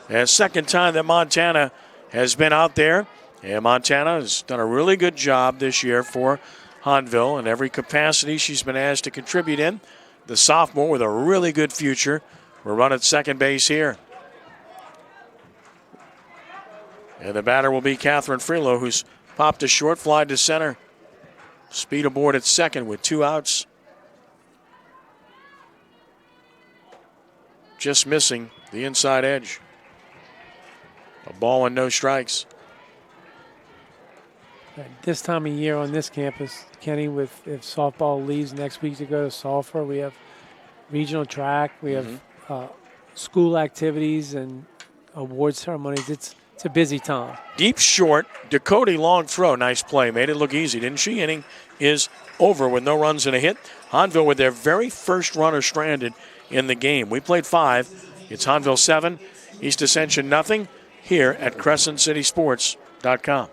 And second time that Montana has been out there. And Montana has done a really good job this year for Hahnville in every capacity she's been asked to contribute in. The sophomore with a really good future will run at second base here. And the batter will be Catherine Freelow, who's popped a short fly to center. Speed aboard at second with 2 outs. Just missing the inside edge. A ball and no strikes. At this time of year on this campus, Kenny, if softball leaves next week to go to Sulphur, we have regional track, we have school activities and award ceremonies. It's a busy time. Deep short, Dakota long throw. Nice play. Made it look easy, didn't she? Inning is over with no runs and a hit. Hahnville with their very first runner stranded in the game. We played 5. It's Hahnville 7, East Ascension nothing here at CrescentCitySports.com.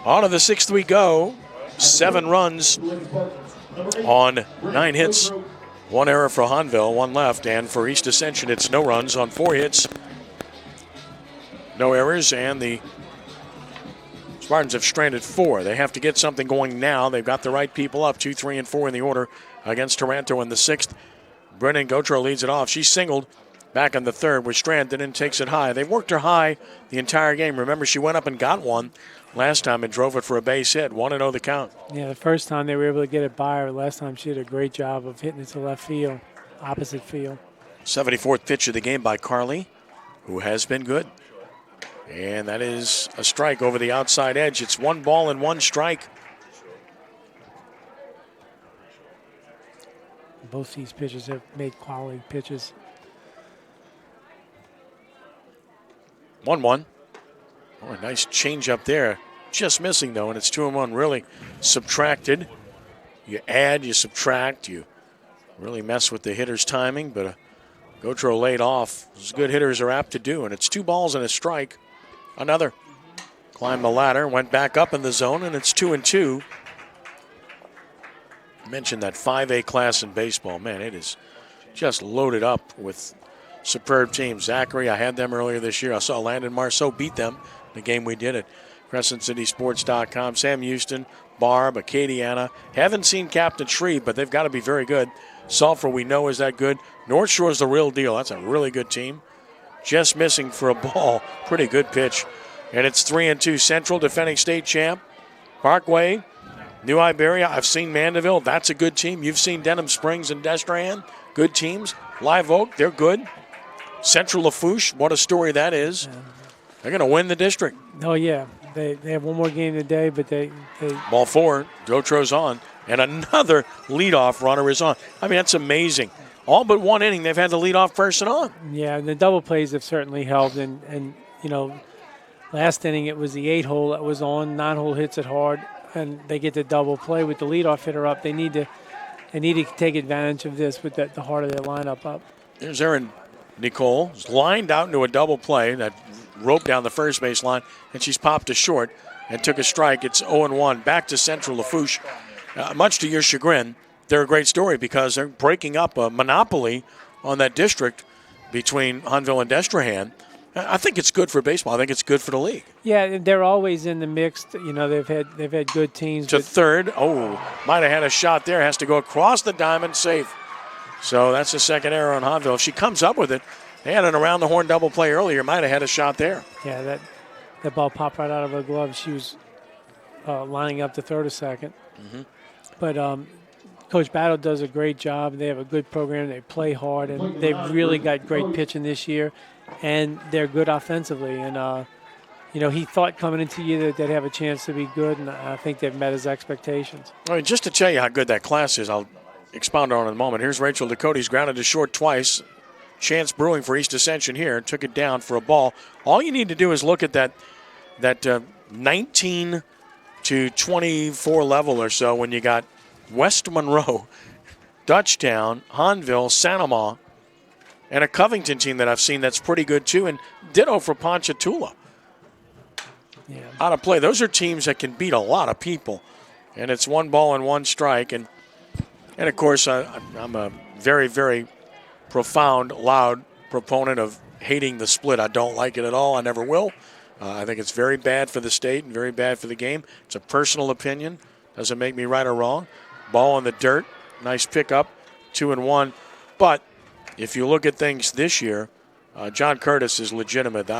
On to the 6th we go. 7 runs on 9 hits. 1 error for Hahnville, 1 left. And for East Ascension, it's no runs on 4 hits. No errors, and the Spartans have stranded 4. They have to get something going now. They've got the right people up, 2, 3, and 4 in the order against Taranto in the 6th. Brennan Gautreau leads it off. She singled back in the 3rd with Stranded and takes it high. They worked her high the entire game. Remember, she went up and got one last time and drove it for a base hit. 1-0 the count. Yeah, the first time they were able to get it by her. Last time she did a great job of hitting it to left field, opposite field. 74th pitch of the game by Carly, who has been good. And that is a strike over the outside edge. It's 1 ball and 1 strike. Both these pitchers have made quality pitches. 1-1. Oh, a nice change up there. Just missing, though, and it's 2-1. Really subtracted. You add, you subtract, you really mess with the hitter's timing, but Gautreau laid off, as good hitters are apt to do, and it's 2 balls and a strike. Another. Climbed the ladder, went back up in the zone, and it's 2-2. Mentioned that 5A class in baseball. Man, it is just loaded up with superb teams. Zachary, I had them earlier this year. I saw Landon Marceau beat them in the game we did at CrescentCitySports.com. Sam Houston, Barb, Acadiana. Haven't seen Captain Shreve, but they've got to be very good. Sulphur, we know, is that good. North Shore's the real deal. That's a really good team. Just missing for a ball. Pretty good pitch. And it's 3-2. Central, defending state champ. Parkway, New Iberia. I've seen Mandeville. That's a good team. You've seen Denham Springs and Destrehan. Good teams. Live Oak, they're good. Central Lafourche, what a story that is. They're going to win the district. Oh, yeah. They have one more game today, but they Ball 4, Gautreau's on. And another leadoff runner is on. I mean, that's amazing. All but 1 inning, they've had the leadoff person on. Yeah, and the double plays have certainly helped. And you know, last inning it was the 8-hole that was on, 9-hole hits it hard, and they get the double play with the leadoff hitter up. They need to take advantage of this with the heart of their lineup up. There's Erin Nicole, lined out into a double play, that rope down the first base line, and she's popped to short and took a strike. It's 0-1. Back to Central Lafourche. Much to your chagrin, they're a great story because they're breaking up a monopoly on that district between Hahnville and Destrehan. I think it's good for baseball. I think it's good for the league. Yeah, they're always in the mix. You know, they've had good teams. To third. Oh, might have had a shot there. Has to go across the diamond, safe. So that's the second error on Hahnville. If she comes up with it, they had an around the horn double play earlier. Might have had a shot there. Yeah, that ball popped right out of her glove. She was lining up to third or second. Mm-hmm. But Coach Battle does a great job. They have a good program. They play hard, and they've really got great pitching this year. And they're good offensively. And, you know, he thought coming into the year that they'd have a chance to be good, and I think they've met his expectations. All right, just to tell you how good that class is, I'll expound on it in a moment. Here's Rachel Ducote. He's grounded to short twice. Chance brewing for East Ascension here. Took it down for a ball. All you need to do is look at that 19 to 24 level or so when you got West Monroe, Dutchtown, Hahnville, Sanoma, and a Covington team that I've seen that's pretty good too, and ditto for Ponchatoula. Yeah. Out of play. Those are teams that can beat a lot of people, and it's 1 ball and 1 strike. And of course, I'm a very, very profound, loud proponent of hating the split. I don't like it at all. I never will. I think it's very bad for the state and very bad for the game. It's a personal opinion. Doesn't make me right or wrong. Ball in the dirt. Nice pickup. 2-1. But if you look at things this year, John Curtis is legitimate.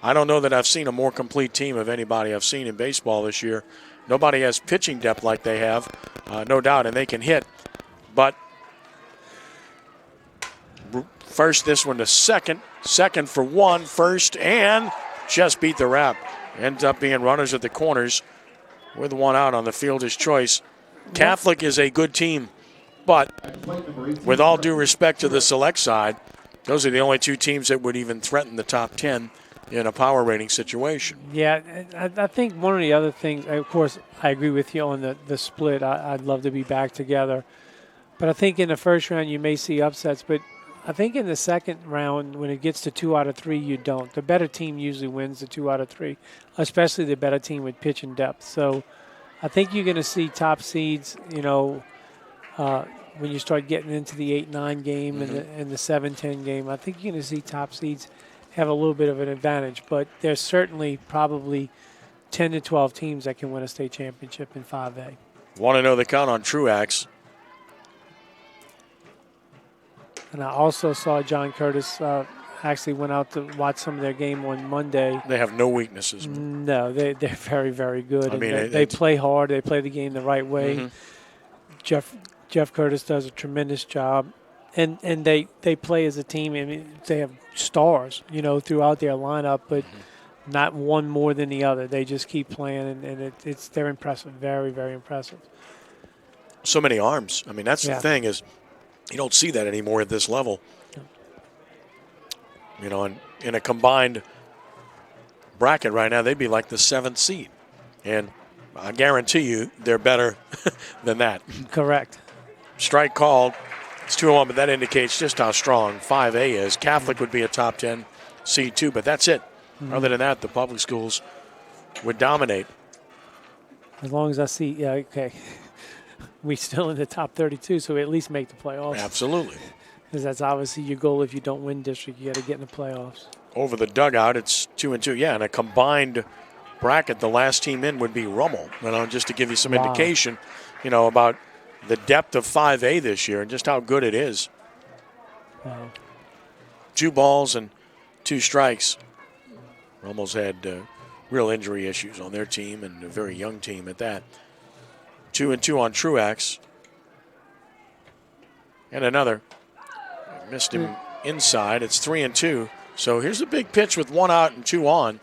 I don't know that I've seen a more complete team of anybody I've seen in baseball this year. Nobody has pitching depth like they have, no doubt, and they can hit. But first this one to second for 1, first, and just beat the wrap. Ends up being runners at the corners with 1 out on the fielder's choice. Catholic is a good team, but with all due respect to the select side, those are the only 2 teams that would even threaten the top 10 in a power rating situation. Yeah, I think one of the other things, of course, I agree with you on the split. I'd love to be back together. But I think in the first round you may see upsets, but I think in the second round, when it gets to 2 out of 3, you don't. The better team usually wins the 2 out of 3, especially the better team with pitch and depth. So I think you're going to see top seeds, you know, when you start getting into the 8-9 game and the 7-10 game, I think you're going to see top seeds have a little bit of an advantage. But there's certainly probably 10 to 12 teams that can win a state championship in 5A. Want to know the count on Truax? And I also saw John Curtis actually went out to watch some of their game on Monday. They have no weaknesses. No, they're very, very good. I mean, they play hard. They play the game the right way. Jeff Curtis does a tremendous job. And they play as a team. I mean, they have stars, throughout their lineup, but not one more than the other. They just keep playing, and they're impressive, very, very impressive. So many arms. I mean, that's the thing is you don't see that anymore at this level. In a combined bracket right now, they'd be like the 7th seed. And I guarantee you they're better than that. Correct. Strike called. It's 2-1, but that indicates just how strong 5A is. Catholic would be a top 10 seed too, but that's it. Other than that, the public schools would dominate. As long as I see, okay. We still in the top 32, so we at least make the playoffs. Absolutely. Because that's obviously your goal. If you don't win district, you got to get in the playoffs. Over the dugout, it's 2-2. Yeah, in a combined bracket, the last team in would be Rummel. Just to give you some indication, about the depth of 5A this year and just how good it is. Wow. 2 balls and 2 strikes. Rummel's had real injury issues on their team and a very young team at that. 2-2 on Truax. And another. Missed him inside. It's 3-2. So here's a big pitch with 1 out and 2 on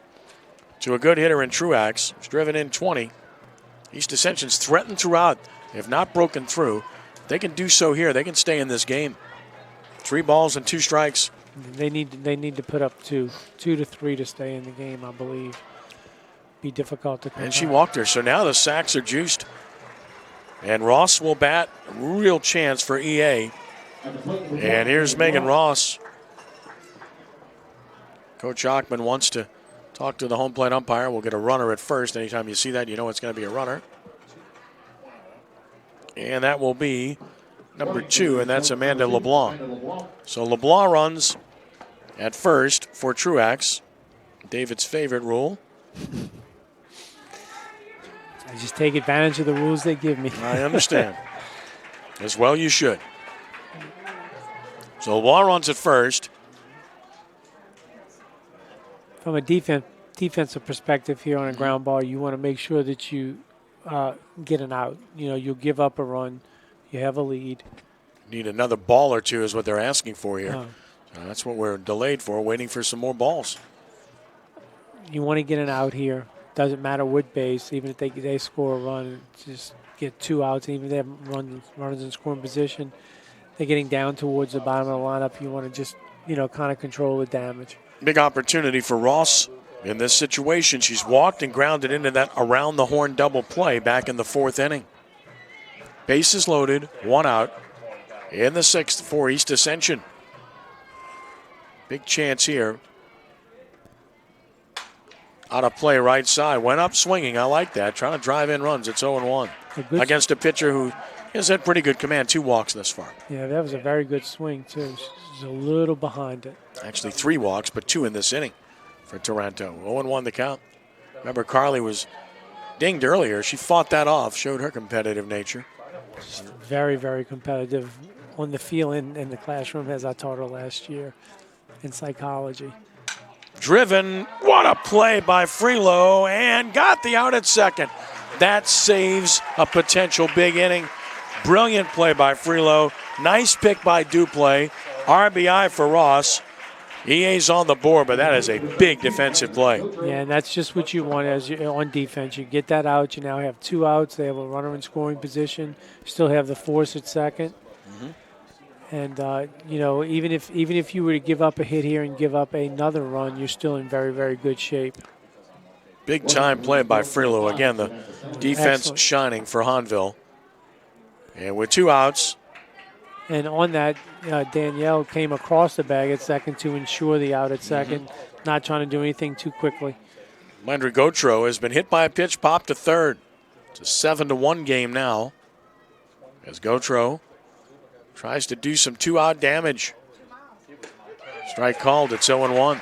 to a good hitter in Truax. He's driven in 20. East Ascension's threatened throughout. They have not broken through. If they can do so here, they can stay in this game. 3 balls and 2 strikes. They need to put up 2 to 3 to stay in the game, I believe. Be difficult to come And she walked her. So now the sacks are juiced. And Ross will bat. Real chance for EA. And here's Megan Ross. Coach Ockman wants to talk to the home plate umpire. We'll get a runner at first. Anytime you see that, you know it's going to be a runner. And that will be number 2, and that's Amanda LeBlanc. So LeBlanc runs at first for Truax. David's favorite rule. I just take advantage of the rules they give me. I understand. As well you should. So LeBlanc runs at first. From a defensive perspective here on a ground ball, you want to make sure that you get an out. You'll give up a run. You have a lead. Need another ball or 2 is what they're asking for here. That's what we're delayed for, waiting for some more balls. You want to get an out here. Doesn't matter what base, even if they score a run, just get 2 outs. Even if they have runners in scoring position, they're getting down towards the bottom of the lineup. You want to just, kind of control the damage. Big opportunity for Ross in this situation. She's walked and grounded into that around the horn double play back in the 4th inning. Bases loaded, 1 out in the 6th for East Ascension. Big chance here. Out of play right side. Went up swinging. I like that. Trying to drive in runs. It's 0-1 against a pitcher who has had pretty good command. 2 walks thus far. Yeah, that was a very good swing, too. She's a little behind it. Actually 3 walks, but 2 in this inning for Toronto. 0-1 the count. Remember, Carly was dinged earlier. She fought that off, showed her competitive nature. She's very, very competitive on the field and in the classroom, as I taught her last year in psychology. Driven. What a play by Freelow, and got the out at second. That saves a potential big inning. Brilliant play by Freelow. Nice pick by Duplay. RBI for Ross. EA's on the board, but that is a big defensive play. Yeah, and that's just what you want on defense. You get that out. You now have 2 outs. They have a runner in scoring position. Still have the force at second. And, even if you were to give up a hit here and give up another run, you're still in very, very good shape. Big time play by Freelow. Again, the defense Excellent. shining for Hahnville. And with 2 outs. And on that, Danielle came across the bag at second to ensure the out at second, not trying to do anything too quickly. Landry Gautreau has been hit by a pitch, popped to third. It's a 7-1 game now. as Gautreau tries to do some 2-out damage. Strike called. It's 0-1.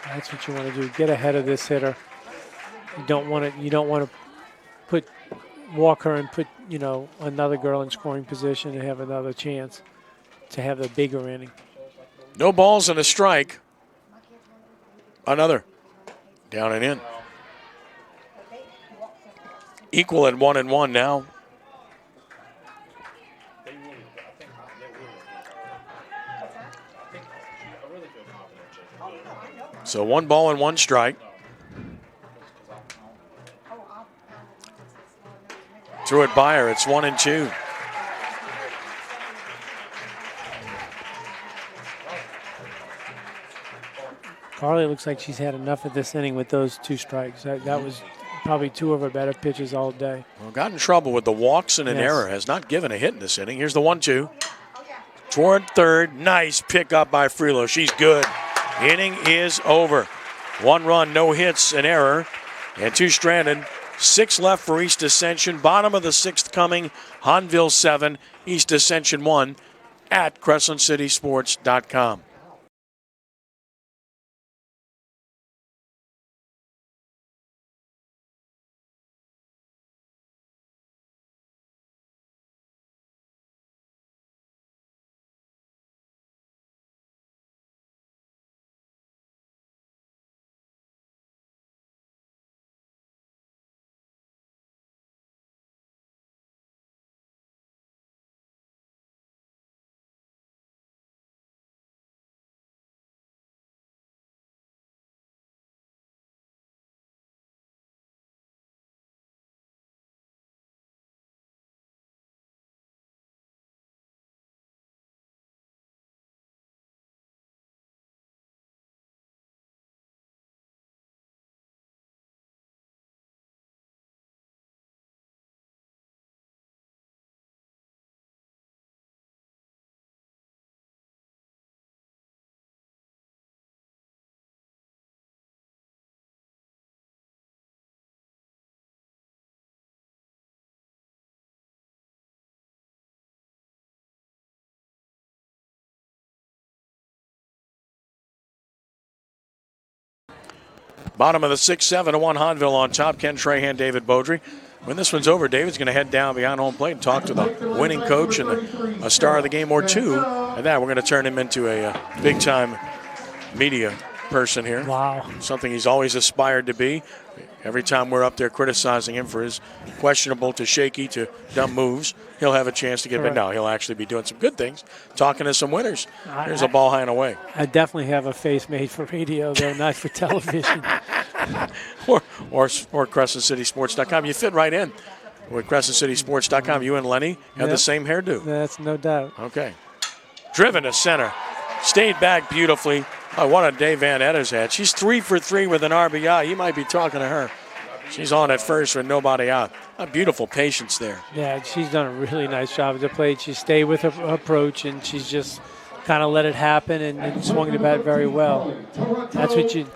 That's what you want to do. Get ahead of this hitter. You don't want to walk her and put another girl in scoring position and have another chance to have a bigger inning. No balls and a strike. Another. Down and in. Equal at 1-1 now. So 1 ball and 1 strike. Threw it by her. It's 1-2. Carly looks like she's had enough of this inning with those 2 strikes. That was probably 2 of her better pitches all day. Well, got in trouble with the walks and an error. Has not given a hit in this inning. Here's the 1-2. Toward third. Nice pickup by Freelow. She's good. Inning is over. 1 run, no hits, an error, and 2 stranded. 6 left for East Ascension. Bottom of the 6th coming. Hahnville 7, East Ascension 1 at CrescentCitySports.com. Bottom of the 6th, 7-1 Hahnville on top. Ken Trahan, David Beaudry. When this one's over, David's going to head down behind home plate and talk to the winning coach and a star of the game or 2. And that we're going to turn him into a big-time media person here. Wow. Something he's always aspired to be. Every time we're up there criticizing him for his questionable to shaky to dumb moves, he'll have a chance to get it. No, he'll actually be doing some good things, talking to some winners. Here's a ball high and away. I definitely have a face made for radio, though, not for television. or CrescentCitySports.com. You fit right in with CrescentCitySports.com. You and Lenny have the same hairdo. That's no doubt. Okay. Driven to center. Stayed back beautifully. Oh, what a day Van Etta's had. She's 3 for 3 with an RBI. You might be talking to her. She's on at first with nobody out. A beautiful patience there. Yeah, she's done a really nice job at the plate. She stayed with her approach, and she's just kind of let it happen and swung the bat very well. That's what you'd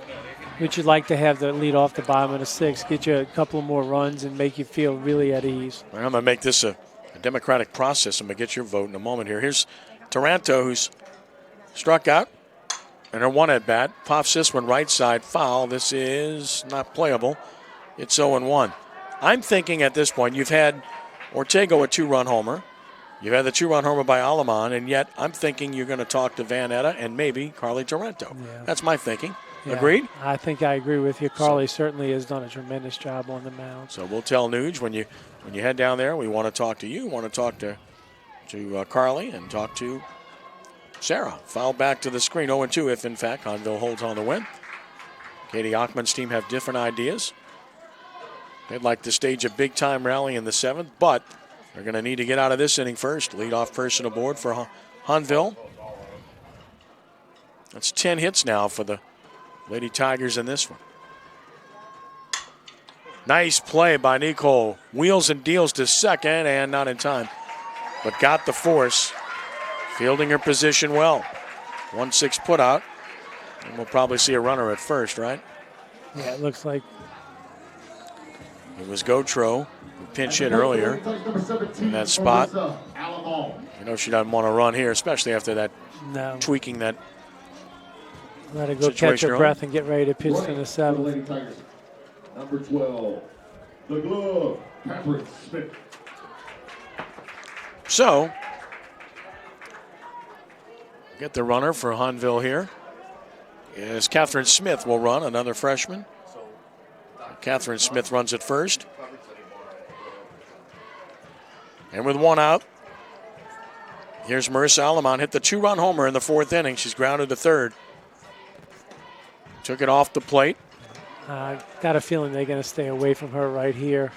like to have the lead off the bottom of the 6th. Get you a couple more runs and make you feel really at ease. I'm going to make this a democratic process. I'm going to get your vote in a moment here. Here's Taranto, who's struck out. And her 1 at bat pops this one right side foul. This is not playable. It's 0-1. I'm thinking at this point you've had Ortega a 2-run homer. You've had the 2-run homer by Aleman, and yet I'm thinking you're going to talk to Van Etta and maybe Carly Taranto. Yeah. That's my thinking. Yeah, agreed? I think I agree with you. Carly certainly has done a tremendous job on the mound. So we'll tell Nuge when you head down there, we want to talk to you, want to talk to Carly and talk to Sarah. Foul back to the screen, 0-2 if, in fact, Hahnville holds on to win. Katie Ockman's team have different ideas. They'd like to stage a big-time rally in the 7th, but they're going to need to get out of this inning first. Lead-off person aboard for Hahnville. That's 10 hits now for the Lady Tigers in this one. Nice play by Nicole. Wheels and deals to second, and not in time, but got the force. Fielding her position well. 1-6 put out. And we'll probably see a runner at first, right? Yeah, it looks like. It was Gautreau pinch hit earlier in that spot. You know she doesn't want to run here, especially after that tweaking that Let her go catch her breath and get ready to pitch to the 7th. Number 12, the glove, Catherine Smith. So, get the runner for Hahnville here. Is Catherine Smith will run, another freshman. Catherine Smith runs it first. And with one out, here's Marissa Aleman, hit the 2-run homer in the 4th inning. She's grounded to third. Took it off the plate. Got a feeling they're going to stay away from her right here.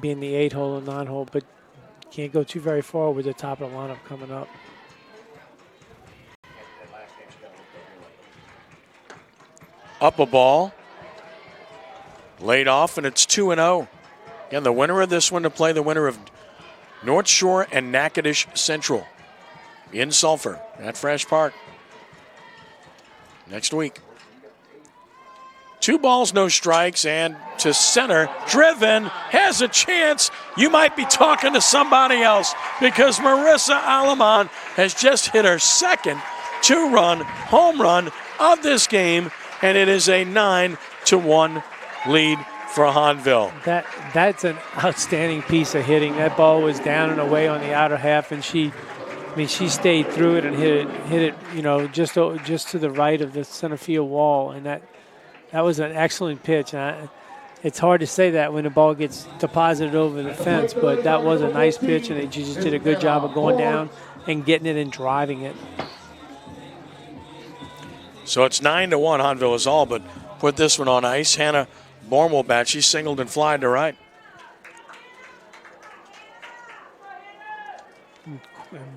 Being the 8-hole and 9-hole, but can't go too very far with the top of the lineup coming up. Up a ball. Laid off, and it's 2-0. Again, the winner of this one to play the winner of North Shore and Natchitoches Central in Sulphur at Fresh Park next week. 2 balls, no strikes, and to center, driven, has a chance. You might be talking to somebody else because Marissa Aleman has just hit her second 2-run home run of this game, and it is a 9-1 lead for Hahnville. That's an outstanding piece of hitting. That ball was down and away on the outer half, and she stayed through it and hit it, you know, just to the right of the center field wall, and that was an excellent pitch. And it's hard to say that when the ball gets deposited over the fence, but that was a nice pitch, and she just did a good job of going down and getting it and driving it. So it's 9-1. Hahnville is all but put this one on ice. Hannah Born will bat. She singled and flied to right.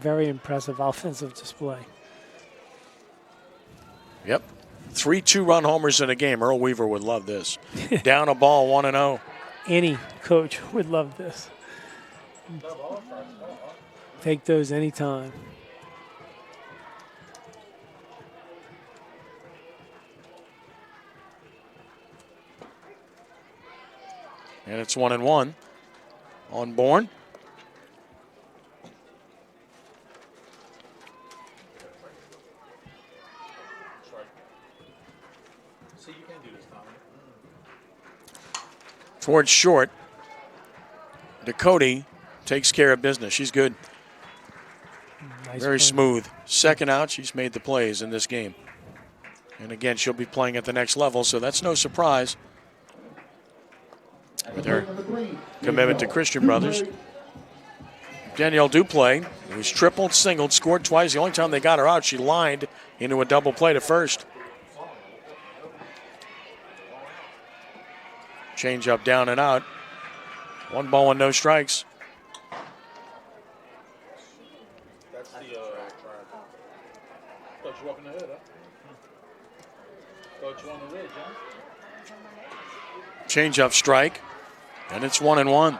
Very impressive offensive display. Yep. 3 2-run homers in a game. Earl Weaver would love this. Down a ball, 1-0. Any coach would love this. Take those anytime. And it's 1-1 on Bourne. Towards short, Ducote takes care of business. She's good. Nice Very play. smooth. Second out, she's made the plays in this game. And again, she'll be playing at the next level, so that's no surprise. With her commitment to Christian Brothers. Danielle Duplay, who's tripled, singled, scored twice. The only time they got her out, she lined into a double play to first. Change up, down and out. 1 ball and no strikes. That's the coach walking the hood, huh? Coach on the ridge, huh? Change up, strike, and it's 1-1.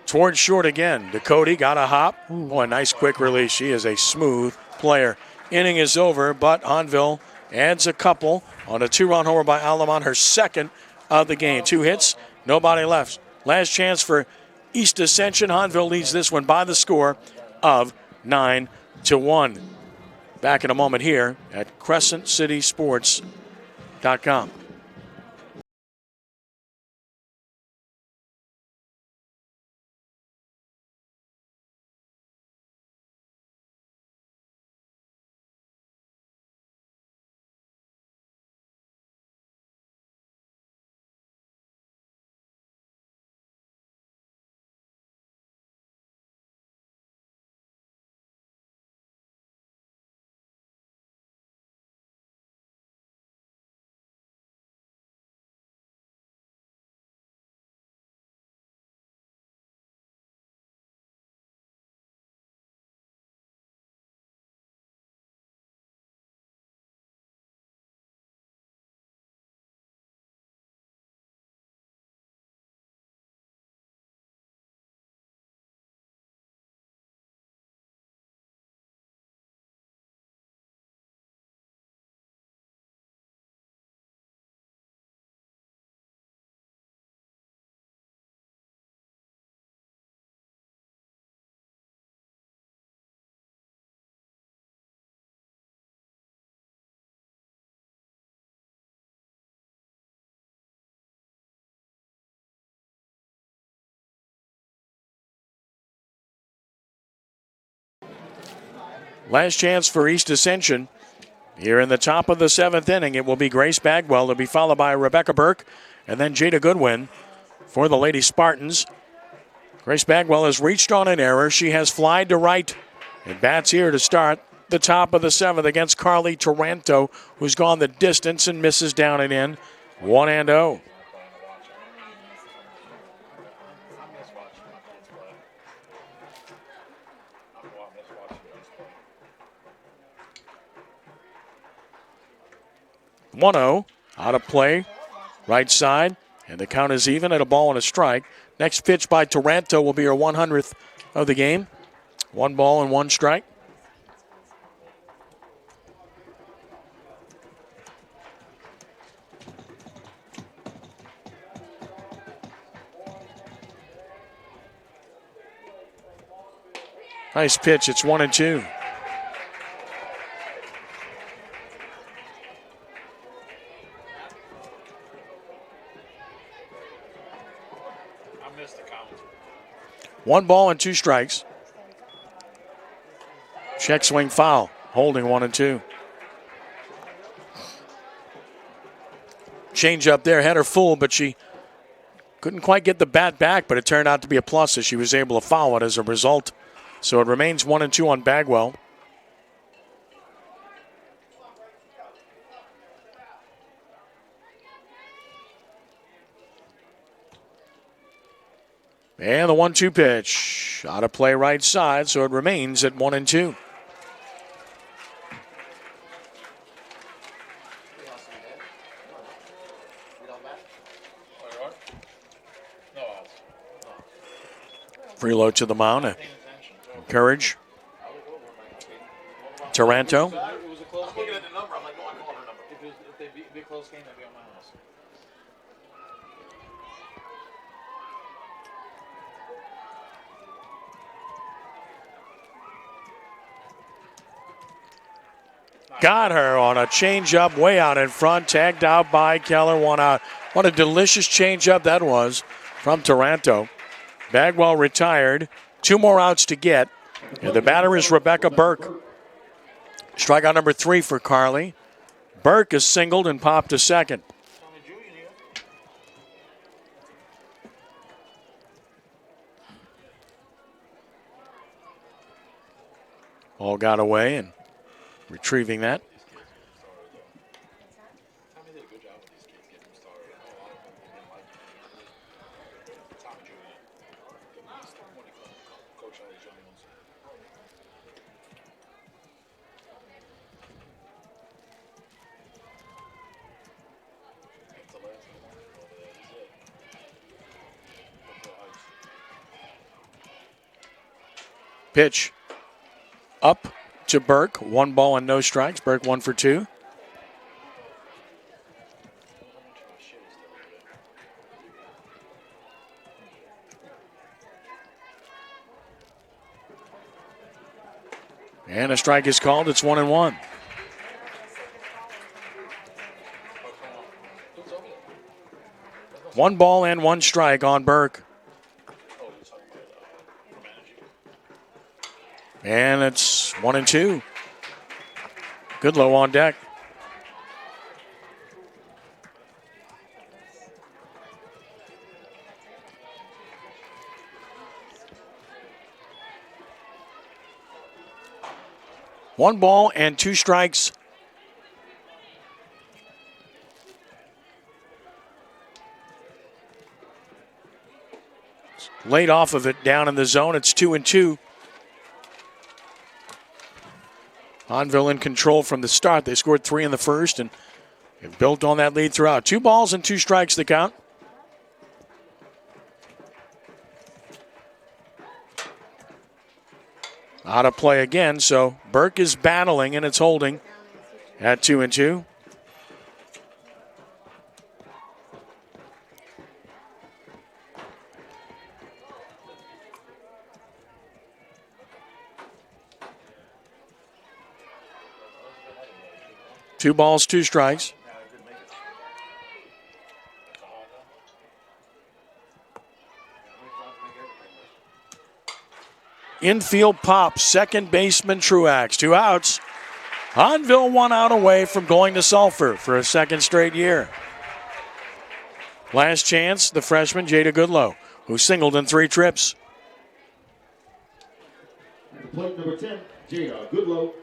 Towards short again. Ducote got a hop. Boy, nice quick release. She is a smooth player. Inning is over, but Hahnville adds a couple on a 2-run homer by Aleman, her second of the game. 2 hits, nobody left. Last chance for East Ascension. Hahnville leads this one by the score of 9-1. Back in a moment here at CrescentCitySports.com. Last chance for East Ascension. Here in the top of the 7th inning, it will be Grace Bagwell to be followed by Rebecca Burke and then Jada Goodwin for the Lady Spartans. Grace Bagwell has reached on an error. She has flied to right and bats here to start the top of the 7th against Carly Taranto, who's gone the distance and misses down and in. 1-0. Out of play, right side, and the count is even at a ball and a strike. Next pitch by Taranto will be her 100th of the game. 1 ball and 1 strike. Nice pitch. It's 1-2. I missed the count. 1 ball and 2 strikes. Check swing foul. Holding 1-2. Change up there. Had her full, but she couldn't quite get the bat back, but it turned out to be a plus as she was able to foul it as a result. So it remains 1-2 on Bagwell. And the 1-2 pitch. Out of play right side, so it remains at 1-2. Freeload to the mound. Encourage. Taranto. It was a close game. I'm looking at the number. I'm like, no, I called her number. If they be a close game, they'd be on my house. Got her on a changeup way out in front. Tagged out by Keller. 1 out. What a delicious changeup that was from Taranto. Bagwell retired. 2 more outs to get. And the batter is Rebecca Burke. Strikeout number 3 for Carly. Burke is singled and popped to second. All got away and retrieving that. Pitch up to Burke. 1 ball and no strikes. Burke 1 for 2. And a strike is called. It's 1-1. One ball and 1 strike on Burke. And it's 1-2. Goodlow on deck. One ball and 2 strikes. Laid off of it down in the zone. It's 2-2. Hahnville in control from the start. They scored 3 in the first and have built on that lead throughout. 2 balls and 2 strikes the count. Out of play again, so Burke is battling and it's holding at 2-2. Two balls, 2 strikes. infield pop, second baseman Truax. 2 outs. Hahnville 1 out away from going to Sulphur for a second straight year. Last chance, the freshman Jada Goodlow, who singled in 3 trips. Plate number 10, Jada Goodlow.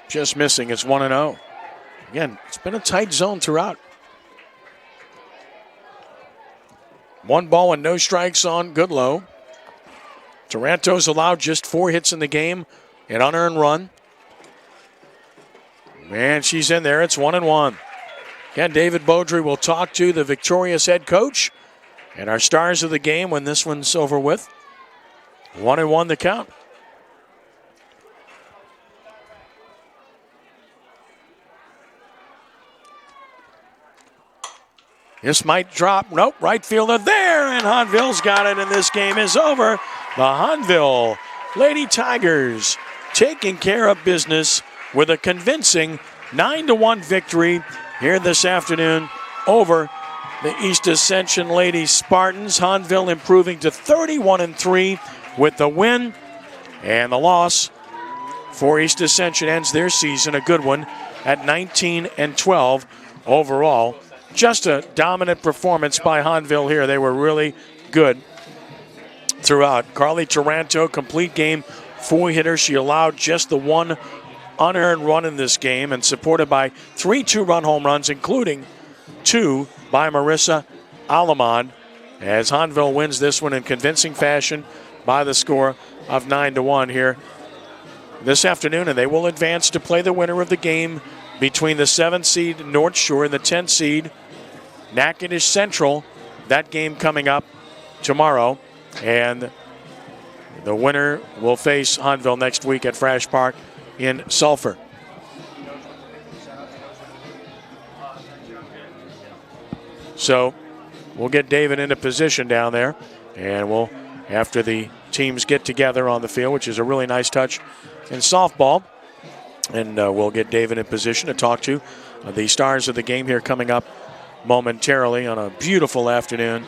Just missing. It's 1-0. Again, it's been a tight zone throughout. 1 ball and no strikes on Goodlow. Taranto's allowed just 4 hits in the game, an unearned run. And she's in there. It's 1-1. Again, David Beaudry will talk to the victorious head coach and our stars of the game when this one's over with. 1-1 the count. This might drop. Nope, right fielder there, and Hahnville's got it, and this game is over. The Hahnville Lady Tigers taking care of business with a convincing 9-1 victory here this afternoon over the East Ascension Lady Spartans. Hahnville improving to 31-3 with the win, and the loss for East Ascension ends their season, a good one, at 19-12 overall. Just a dominant performance by Hahnville here. They were really good throughout. Carly Taranto, complete game 4-hitter. She allowed just the 1 unearned run in this game and supported by 3 2-run home runs, including 2 by Marissa Aleman, as Hahnville wins this one in convincing fashion by the score of 9-1 here this afternoon, and they will advance to play the winner of the game between the 7th seed North Shore and the 10th seed Natchitoches Central. That game coming up tomorrow, and the winner will face Hahnville next week at Frash Park in Sulphur. So we'll get David into position down there, and we'll, after the teams get together on the field, which is a really nice touch in softball, and we'll get David in position to talk to the stars of the game here coming up momentarily on a beautiful afternoon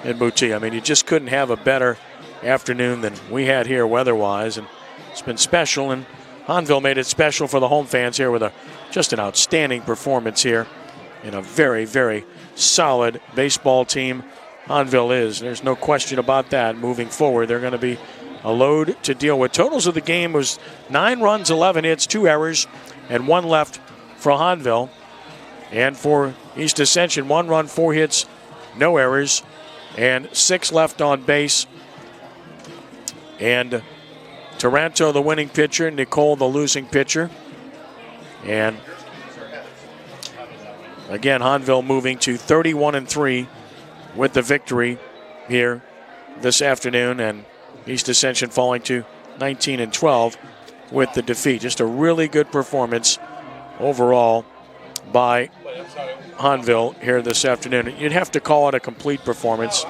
in Boutte. I mean, you just couldn't have a better afternoon than we had here weather-wise, and it's been special, and Hahnville made it special for the home fans here with just an outstanding performance here in a very, very solid baseball team. Hahnville is. There's no question about that. Moving forward, they're going to be a load to deal with. Totals of the game was 9 runs, 11 hits, 2 errors, and 1 left for Hahnville. And for East Ascension, 1 run, 4 hits, no errors, and 6 left on base. And Taranto, the winning pitcher, Nicole, the losing pitcher. And again, Hahnville moving to 31-3 with the victory here this afternoon, and East Ascension falling to 19-12 with the defeat. Just a really good performance overall by Hahnville here this afternoon. You'd have to call it a complete performance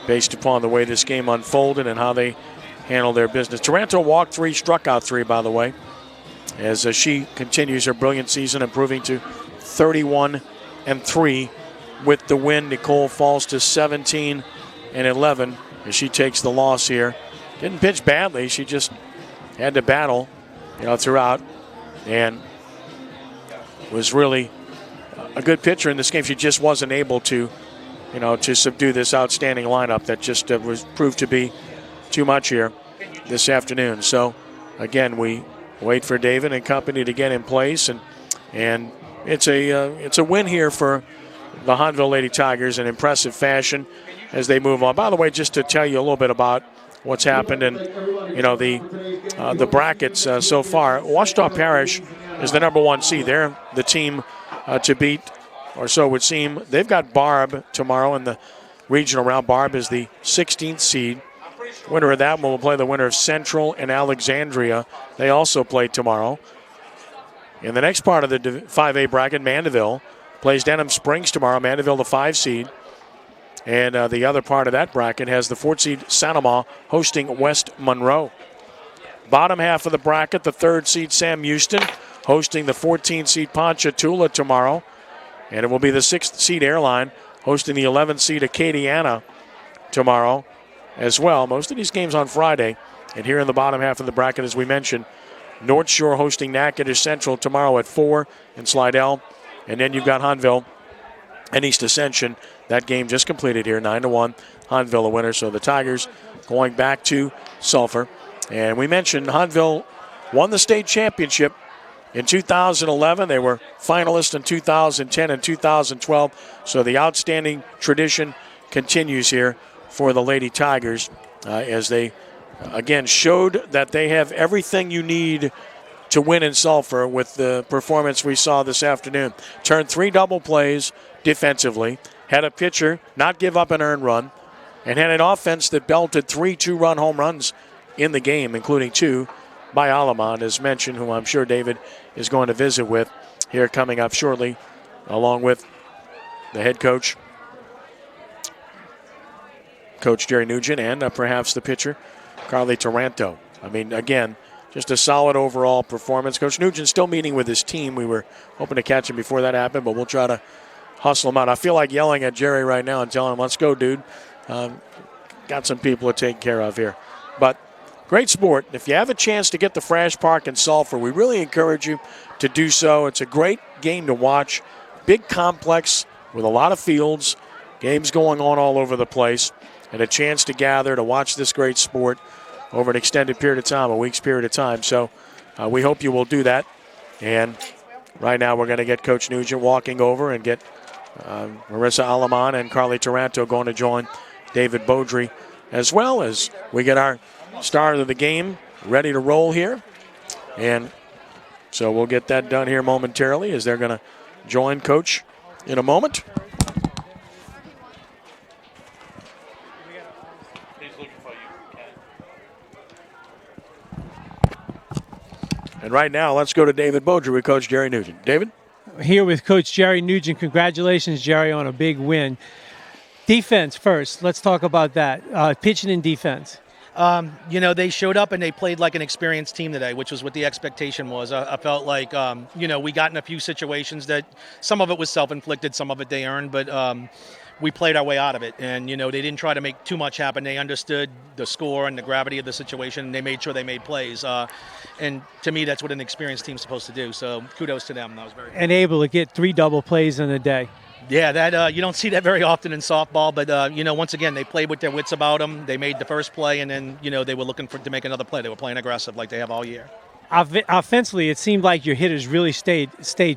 based upon the way this game unfolded and how they handled their business. Taranto walked 3, struck out 3, by the way, as she continues her brilliant season, improving to 31-3 with the win. Nicole falls to 17-11 as she takes the loss here. Didn't pitch badly. She just had to battle, throughout, and was really a good pitcher in this game. She just wasn't able to, to subdue this outstanding lineup that just was proved to be too much here this afternoon. So, again, we wait for David and company to get in place, and it's a win here for the Hahnville Lady Tigers in impressive fashion as they move on. By the way, just to tell you a little bit about what's happened and the brackets so far, Ouachita Parish is the number 1 seed. They're the team to beat, or so it would seem. They've got Barb tomorrow in the regional round. Barb is the 16th seed. Winner of that one will play the winner of Central and Alexandria. They also play tomorrow. In the next part of the 5A bracket, Mandeville plays Denham Springs tomorrow. Mandeville, the 5 seed. And the other part of that bracket has the 4th seed Sanoma hosting West Monroe. Bottom half of the bracket, the 3rd seed Sam Houston hosting the 14th seed Ponchatoula tomorrow. And it will be the 6th seed Airline hosting the 11th seed Acadiana tomorrow as well. Most of these games on Friday. And here in the bottom half of the bracket, as we mentioned, North Shore hosting Natchitoches Central tomorrow at 4 in Slidell. And then you've got Hahnville and East Ascension. That game just completed here, 9-1. Hahnville a winner. So the Tigers going back to Sulphur. And we mentioned Hahnville won the state championship in 2011. They were finalists in 2010 and 2012. So the outstanding tradition continues here for the Lady Tigers as they, again, showed that they have everything you need to win in Sulphur with the performance we saw this afternoon. Turned 3 double plays defensively, had a pitcher not give up an earned run, and had an offense that belted 3 2-run home runs in the game, including 2 by Aleman, as mentioned, who I'm sure David is going to visit with here coming up shortly, along with the head coach, Coach Jerry Nugent, and perhaps the pitcher, Carly Taranto. I mean, again, just a solid overall performance. Coach Nugent's still meeting with his team. We were hoping to catch him before that happened, but we'll try to hustle him out. I feel like yelling at Jerry right now and telling him, let's go, dude. Got some people to take care of here. But great sport. If you have a chance to get to Frash Park in Sulphur, we really encourage you to do so. It's a great game to watch. Big complex with a lot of fields, games going on all over the place, and a chance to gather to watch this great sport over an extended period of time, a week's period of time. So we hope you will do that. And right now we're going to get Coach Nugent walking over and get Marissa Aleman and Carly Taranto going to join David Beaudry, as well as we get our start of the game ready to roll here. And so we'll get that done here momentarily as they're going to join Coach in a moment. And right now, let's go to David Beaudry with Coach Jerry Nugent. David? Here with Coach Jerry Nugent. Congratulations, Jerry, on a big win. Defense first. Let's talk about that. Pitching and defense. They showed up and they played like an experienced team today, which was what the expectation was. I felt like, we got in a few situations that some of it was self-inflicted, some of it they earned, but we played our way out of it. And, they didn't try to make too much happen. They understood the score and the gravity of the situation, and they made sure they made plays. And to me, that's what an experienced team's supposed to do. So kudos to them. That was very good. And able to get 3 double plays in a day. Yeah, that you don't see that very often in softball, but once again, they played with their wits about them. They made the first play, and then they were looking to make another play. They were playing aggressive like they have all year. Offensively, it seemed like your hitters really stayed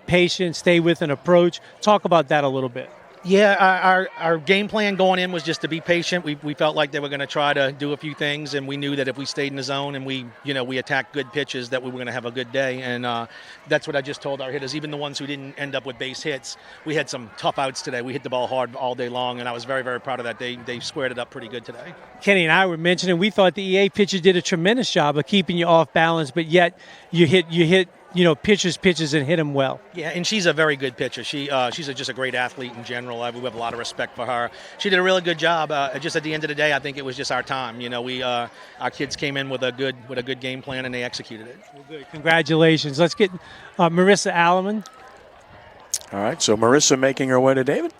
patient, stayed with an approach. Talk about that a little bit. Yeah, our game plan going in was just to be patient. We felt like they were going to try to do a few things, and we knew that if we stayed in the zone and we attacked good pitches, that we were going to have a good day. And that's what I just told our hitters. Even the ones who didn't end up with base hits, we had some tough outs today. We hit the ball hard all day long, and I was very, very proud of that. They squared it up pretty good today. Kenny and I were mentioning we thought the EA pitcher did a tremendous job of keeping you off balance, but yet you hit pitches and hit them well. Yeah, and she's a very good pitcher. She's just a great athlete in general. We have a lot of respect for her. She did a really good job. Just at the end of the day, I think it was just our time. Our kids came in with a good game plan and they executed it. Well, good. Congratulations. Let's get Marissa Aleman. All right, so Marissa making her way to David.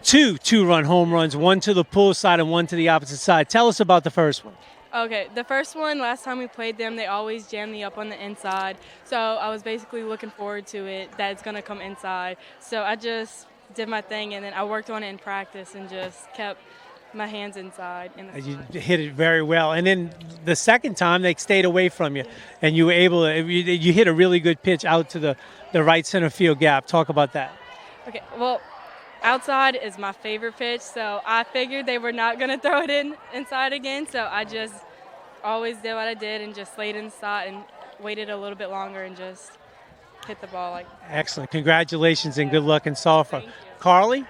2 2-run home runs, one to the pull side and one to the opposite side. Tell us about the first one. Okay, the first one, last time we played them, they always jammed me up on the inside. So I was basically looking forward to it, that it's going to come inside. So I just did my thing, and then I worked on it in practice and just kept my hands inside. You hit it very well. And then the second time, they stayed away from you, and you were able to, you hit a really good pitch out to the right center field gap. Talk about that. Okay, well, outside is my favorite pitch, so I figured they were not going to throw it inside again, so I just always did what I did and just laid inside and waited a little bit longer and just hit the ball like that. Excellent. Congratulations and good luck in Sulphur. Carly?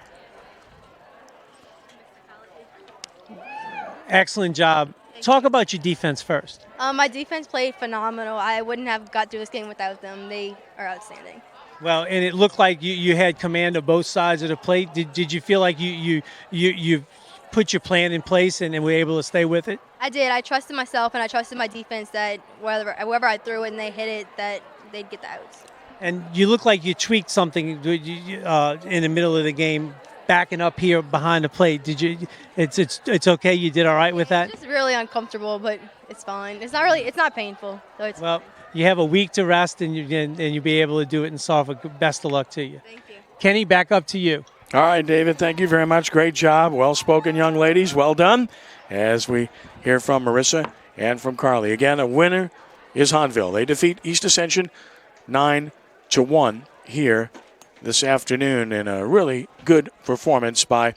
Excellent job. Talk about your defense first. My defense played phenomenal. I wouldn't have got through this game without them. They are outstanding. Well, and it looked like you had command of both sides of the plate. Did you feel like you put your plan in place and were able to stay with it? I did. I trusted myself and I trusted my defense that wherever I threw it and they hit it, that they'd get the outs. And you look like you tweaked something in the middle of the game, backing up here behind the plate. Did you? It's okay. You did all right with that. It's just really uncomfortable, but it's fine. It's not painful. So it's Well, you have a week to rest, and you'll be able to do it in Suffolk. Best of luck to you. Thank you. Kenny, back up to you. All right, David, thank you very much. Great job. Well-spoken young ladies. Well done. As we hear from Marissa and from Carly. Again, a winner is Hahnville. They defeat East Ascension 9-1 here this afternoon in a really good performance by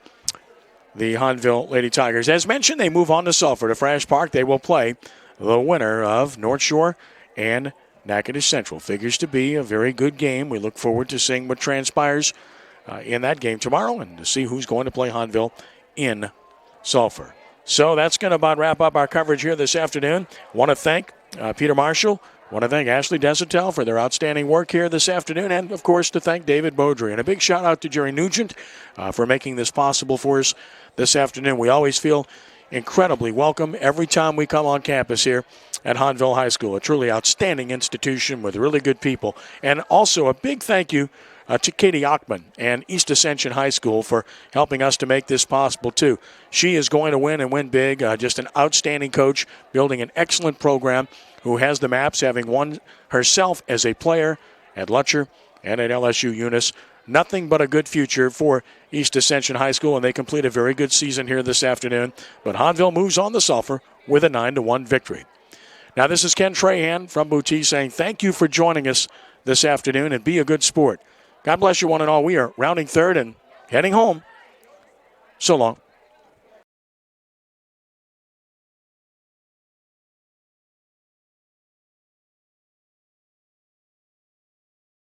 the Hahnville Lady Tigers. As mentioned, they move on to Sulphur, to Frash Park. They will play the winner of North Shore and Natchitoches Central. Figures to be a very good game. We look forward to seeing what transpires in that game tomorrow and to see who's going to play Hahnville in Sulphur. So that's going to about wrap up our coverage here this afternoon. Want to thank Peter Marshall. Want to thank Ashley Desatel for their outstanding work here this afternoon. And, of course, to thank David Beaudry. And a big shout-out to Jerry Nugent for making this possible for us this afternoon. We always feel incredibly welcome every time we come on campus here at Hahnville High School. A truly outstanding institution with really good people. And also a big thank you to Katie Ockman and East Ascension High School for helping us to make this possible, too. She is going to win and win big. Just an outstanding coach, building an excellent program, who has the maps, having won herself as a player at Lutcher and at LSU Eunice. Nothing but a good future for East Ascension High School, and they complete a very good season here this afternoon. But Hahnville moves on to Sulphur with a 9-1 victory. Now, this is Ken Trahan from Boutique saying thank you for joining us this afternoon, and be a good sport. God bless you one and all. We are rounding third and heading home. So long.